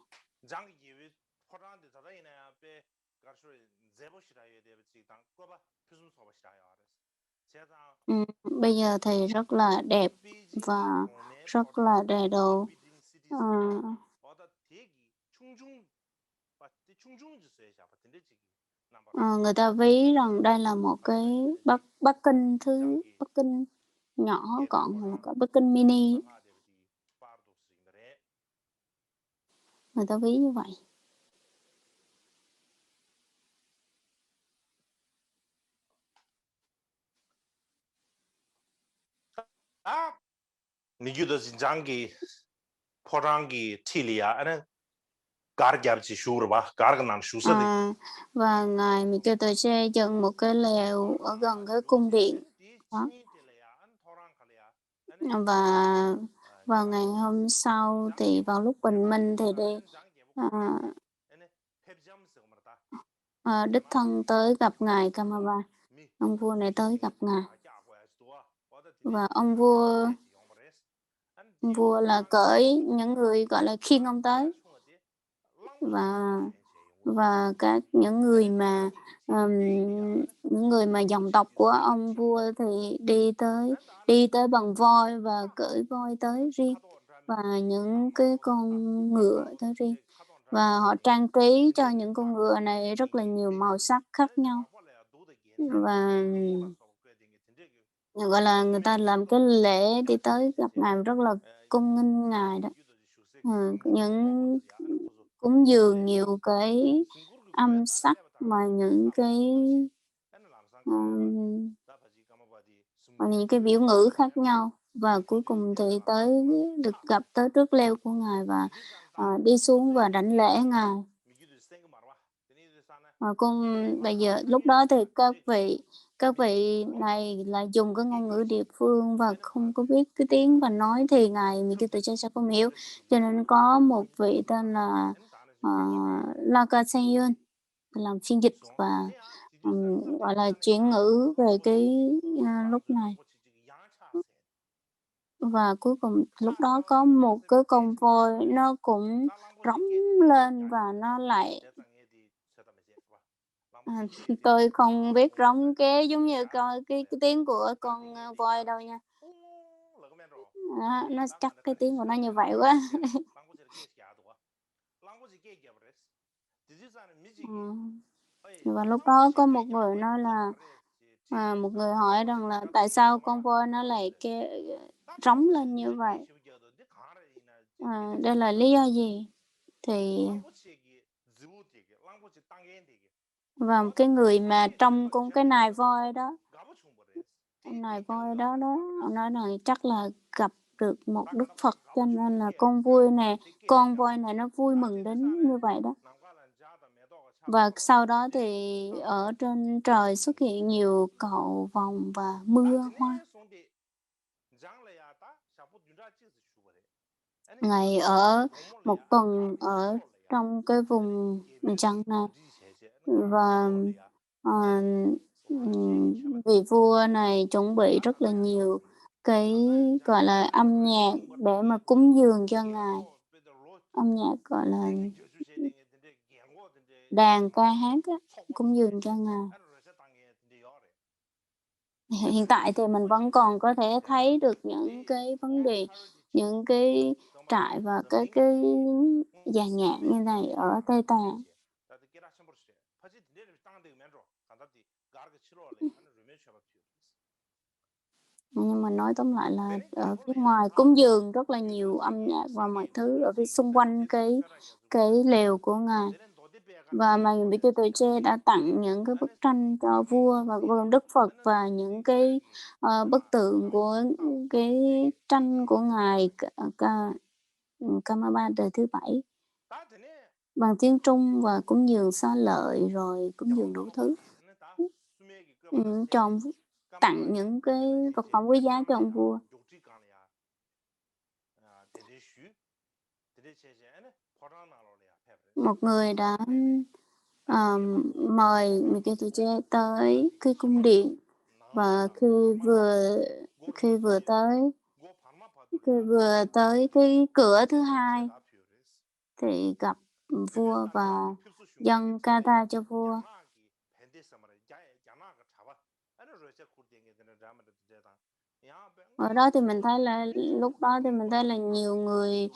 Bây giờ thì rất là đẹp và rất là đầy đủ. Người ta ví rằng đây là một cái Bắc Kinh Bắc Kinh nhỏ gọn, một cái Bắc Kinh mini, người ta ví như vậy. 니규도 진장기 포장기 틸리아 아는 가르갸르치 슈르바 가르그난 슈서데 Và ngài Mikitoche dựng một cái lều ở gần cái cung điện đó. Và vào ngày hôm sau thì vào lúc bình minh thì đi đích thân tới gặp ngài Kamaba. Ông vua này tới gặp ngài. Và ông vua là cởi những người gọi là khiêng ông tới. Và những người mà dòng tộc của ông vua thì đi tới bằng voi và cưỡi voi tới riêng, và những cái con ngựa tới riêng, và họ trang trí cho những con ngựa này rất là nhiều màu sắc khác nhau, và gọi là người ta làm cái lễ đi tới gặp ngài rất là cung nghênh ngài đó. Những cúng dường nhiều cái âm sắc mà những cái biểu ngữ khác nhau, và cuối cùng thì được gặp tới trước lều của ngài và đi xuống và đảnh lễ ngài. Bây giờ lúc đó thì các vị này là dùng cái ngôn ngữ địa phương và không có biết cái tiếng và nói thì ngài Mikitoche sẽ không hiểu, cho nên có một vị tên là Laka Senyun làm phiên dịch và gọi là chuyển ngữ về cái lúc này. Và cuối cùng lúc đó có một cái con voi nó cũng rống lên và nó lại tôi không biết rống kế giống như cái tiếng của con voi đâu nha. Nó chắc cái tiếng của nó như vậy quá. Và lúc đó có một người nói là một người hỏi rằng là tại sao con voi nó lại rống lên như vậy, đây là lý do gì, thì và cái người mà trong cái nài voi đó, ông nói rằng chắc là gặp được một Đức Phật, cho nên là con voi này nó vui mừng đến như vậy đó. Và sau đó thì ở trên trời xuất hiện nhiều cầu vồng và mưa hoa. Ngài ở một tuần ở trong cái vùng trăng này, và vị vua này chuẩn bị rất là nhiều cái gọi là âm nhạc để mà cúng dường cho ngài, âm nhạc gọi là đàn ca hát á, cúng dường cho ngài. Hiện tại thì mình vẫn còn có thể thấy được những cái vấn đề, những cái trại và cái dàn nhạc như này ở Tây Tạng. Nhưng mà nói tóm lại là ở phía ngoài cúng dường rất là nhiều âm nhạc và mọi thứ ở phía xung quanh cái lều của ngài. Và ngài Mikitoche đã tặng những cái bức tranh cho vua và Đức Phật và những cái bức tượng của cái tranh của ngài Kamaba đời thứ 7 bằng tiếng Trung, và cúng dường xá lợi rồi cúng dường đủ thứ. Tặng những cái vật phẩm quý giá cho ông vua. Một người đã mời Mikitoche tới cái cung điện, và khi vừa tới cái cửa thứ hai thì gặp vua và dâng kata cho vua. Ở đó thì mình thấy là lúc đó thì mình thấy là nhiều người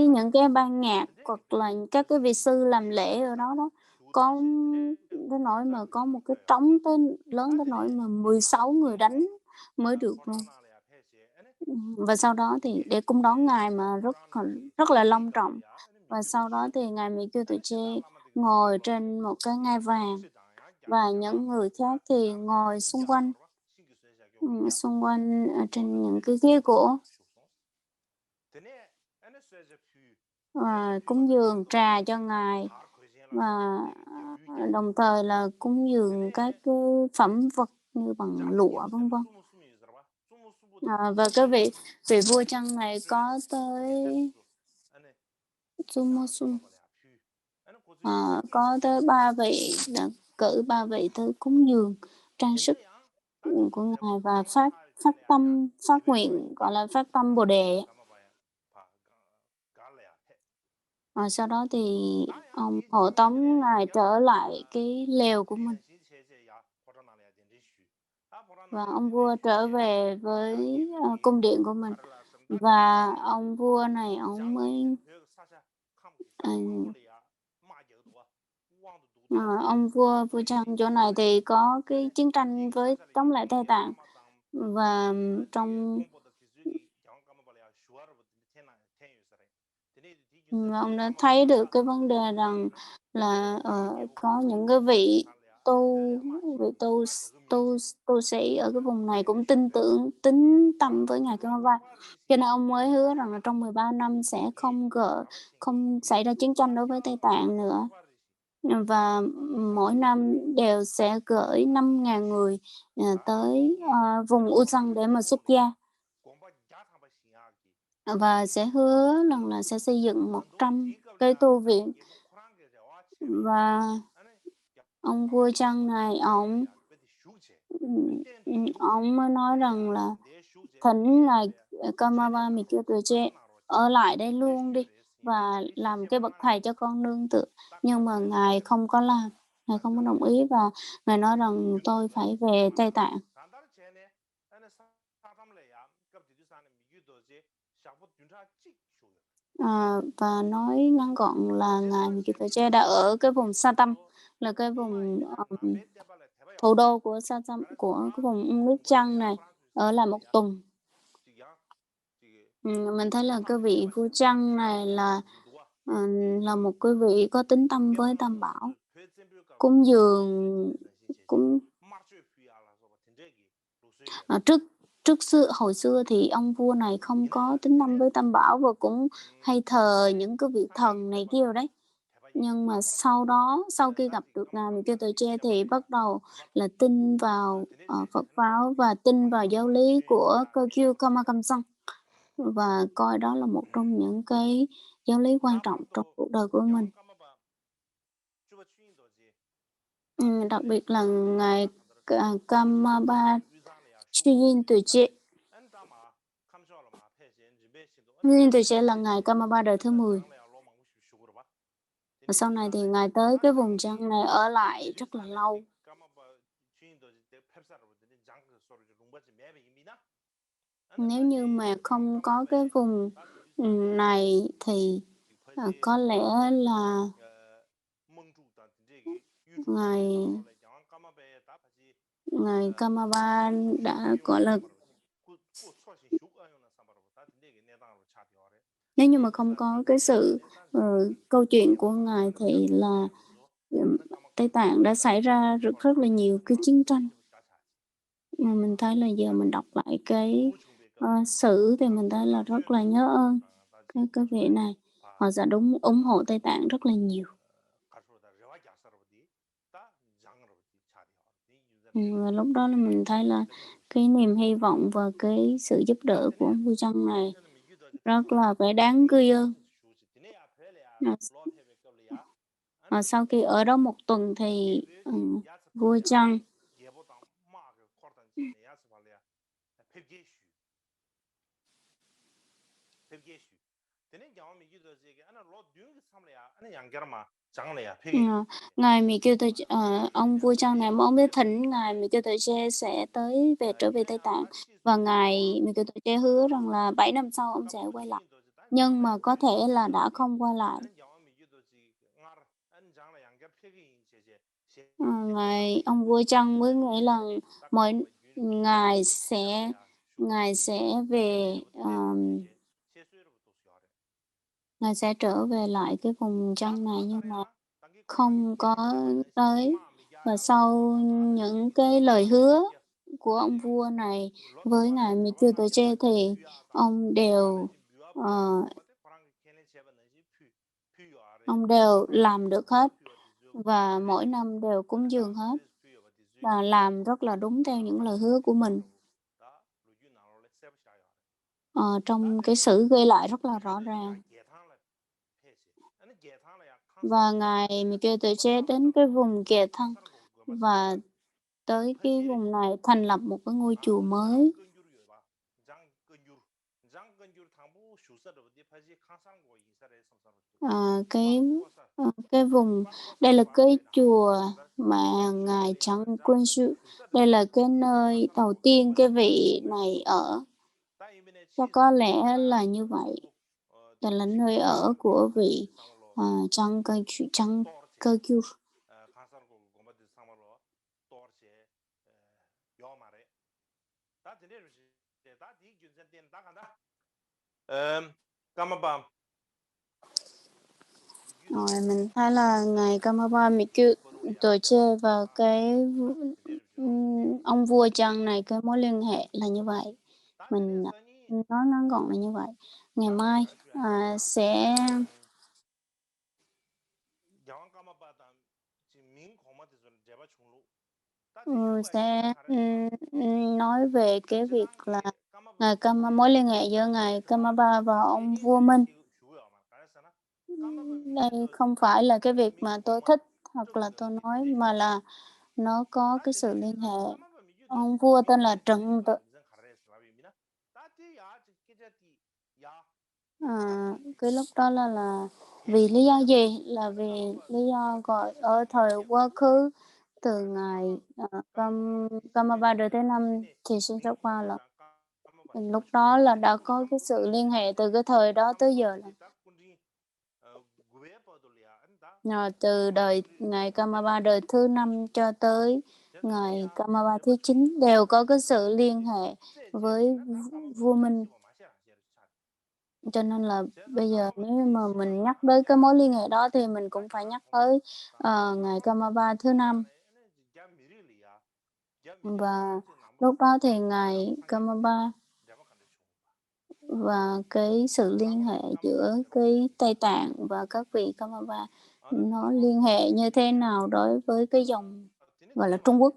những cái ban nhạc hoặc là các cái vị sư làm lễ ở đó đó, có tới nỗi mà có một cái trống tới lớn tới nỗi mà 16 người đánh mới được luôn. Và sau đó thì để cung đón Ngài mà rất là long trọng. Và sau đó thì Ngài Mỹ Kiều Tuổi Tre ngồi trên một cái ngai vàng và những người khác thì ngồi xung quanh ở trên những cái ghế gỗ và cúng dường trà cho Ngài và, đồng thời là cúng dường các cái phẩm vật như bằng lụa, vân vân. Và cái vị vị vua Trăng này có tới có tới 3 vị, đã cử 3 vị tới cúng dường trang sức, của Ngài và phát nguyện, gọi là, phát tâm Bồ Đề á. Sau đó thì ông hộ tống Ngài trở lại cái lều của mình và ông vua trở về với, cung điện của mình. Và ông vua này ổng mới, ờ, ông vua Trăng chỗ này thì có cái chiến tranh với chống lại Tây Tạng và trong ông đã thấy được cái vấn đề rằng là, có những cái tu vị tu sĩ ở cái vùng này cũng tin tưởng, tín tâm với Ngài Kamapa. Cho nên ông mới hứa rằng là trong 13 năm sẽ không xảy ra chiến tranh đối với Tây Tạng nữa. Và mỗi năm đều sẽ gửi 5.000 người, tới, vùng Usang để mà xuất gia. Và sẽ hứa rằng là sẽ xây dựng 100 cái tu viện. Và ông vua Trăng này ổng mới nói rằng là thỉnh Ngài, Kamapa Mỹ Kiều Tuổi Tre ở lại đây luôn đi và làm cái bậc thầy cho con nương tựa. Nhưng mà Ngài không có làm, Ngài không có đồng ý và Ngài nói rằng tôi phải về Tây Tạng. Và nói ngắn gọn là Ngài Mỹ Kiều Tuổi Tre đã ở cái vùng Sa Tâm, là cái vùng, thủ đô của Sa Tâm, của cái vùng nước Trăng này, ở lại 1 tuần. Mình thấy là cái vị vua Trăng này là một cái vị có tín tâm với Tam Bảo, cúng dường cúng hồi xưa thì ông vua này không có tín tâm với Tam Bảo và cũng hay thờ những cái vị thần này kia đấy. Nhưng mà sau khi gặp được Ngài Mỹ Kiều Tuổi Tre thì bắt đầu là tin vào, Phật giáo và tin vào giáo lý của Cơ Kiêu Kama Kam Sang và coi đó là một trong những cái giáo lý quan trọng trong cuộc đời của mình. Đặc biệt là Ngài Kamapa Chuyên Tuổi Tre. Chuyên Tuổi Tre là Ngài Kamapa đời thứ 10. Và sau này thì Ngài tới cái vùng Trăng này ở lại rất là lâu. Nếu như mà không có cái vùng, này thì, có lẽ là Ngài Kamapa đã, gọi là nếu như mà không có cái sự, câu chuyện của Ngài thì là, Tây Tạng đã xảy ra rất là nhiều cái chiến tranh. Mà mình thấy là giờ mình đọc lại cái, sử thì mình thấy là rất là nhớ ơn cái vị này. Họ đã ủng hộ Tây Tạng rất là nhiều. Và lúc đó là mình thấy là cái niềm hy vọng và cái sự giúp đỡ của ông vua Trăng này rất là phải đáng ghi ơn. Sau khi ở đó 1 tuần thì, vua Trăng Ngài Mỹ Kiều Tuổi ông vua Trăng này ông mới thỉnh Ngài Mỹ Kiều Tuổi Tre sẽ trở về Tây Tạng và Ngài Mỹ Kiều Tuổi Tre hứa rằng là 7 năm sau ông sẽ quay lại. Nhưng mà có thể là đã không quay lại. ngài ông vua Trăng mới nghĩ là mỗi ngài sẽ ngài sẽ về ngài sẽ trở về lại cái vùng Trăng này nhưng mà không có tới. Và sau những cái lời hứa của ông vua này với ngài Mitsubishi thì ông đều ông đều làm được hết và mỗi năm đều cúng dường hết và làm rất là đúng theo những lời hứa của mình. Trong cái sử ghi lại rất là rõ ràng. Và ngài Mitsubishi đến cái vùng Kiệt Thăng và tới cái vùng này thành lập một cái ngôi chùa mới. Cái vùng đây là cái chùa mà ngài Trăng Quân Sư, đây là cái nơi đầu tiên cái vị này ở. Và có lẽ là như vậy. Đây là nơi ở của vị Trăng Cơ Chu. Rồi mình thấy là ngài Kamaba Mitsubishi và cái ông vua Trăng này cái mối liên hệ là như vậy. Mình nói ngắn gọn là như vậy. Ngày mai sẽ nói về cái việc là mối liên hệ giữa ngài Kamaba và ông vua Minh. Đây không phải là cái việc mà tôi thích hoặc là tôi nói mà là nó có cái sự liên hệ. Ông vua tên là Trần Tự. Cái lúc đó là vì lý do gì? Là vì lý do gọi ở thời quá khứ từ ngày Kamaba đời thứ 5 thì sinh xuất qua là lúc đó là đã có cái sự liên hệ từ cái thời đó tới giờ là từ đời ngày Kamaba đời thứ 5 cho tới ngày Kamaba thứ 9 đều có cái sự liên hệ với vua Minh. Cho nên là bây giờ nếu mà mình nhắc tới cái mối liên hệ đó thì mình cũng phải nhắc tới ngày Kamaba thứ 5. Và lúc đó thì ngày Kamaba và cái sự liên hệ giữa cái Tây Tạng và các vị Kamaba nó liên hệ như thế nào đối với cái dòng gọi là Trung Quốc.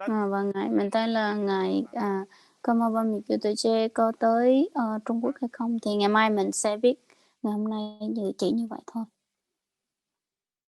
Và mình thấy là ngài Kamaba Mitsubishi có tới Trung Quốc hay không thì ngày mai mình sẽ biết. Ngày hôm nay chỉ như vậy thôi.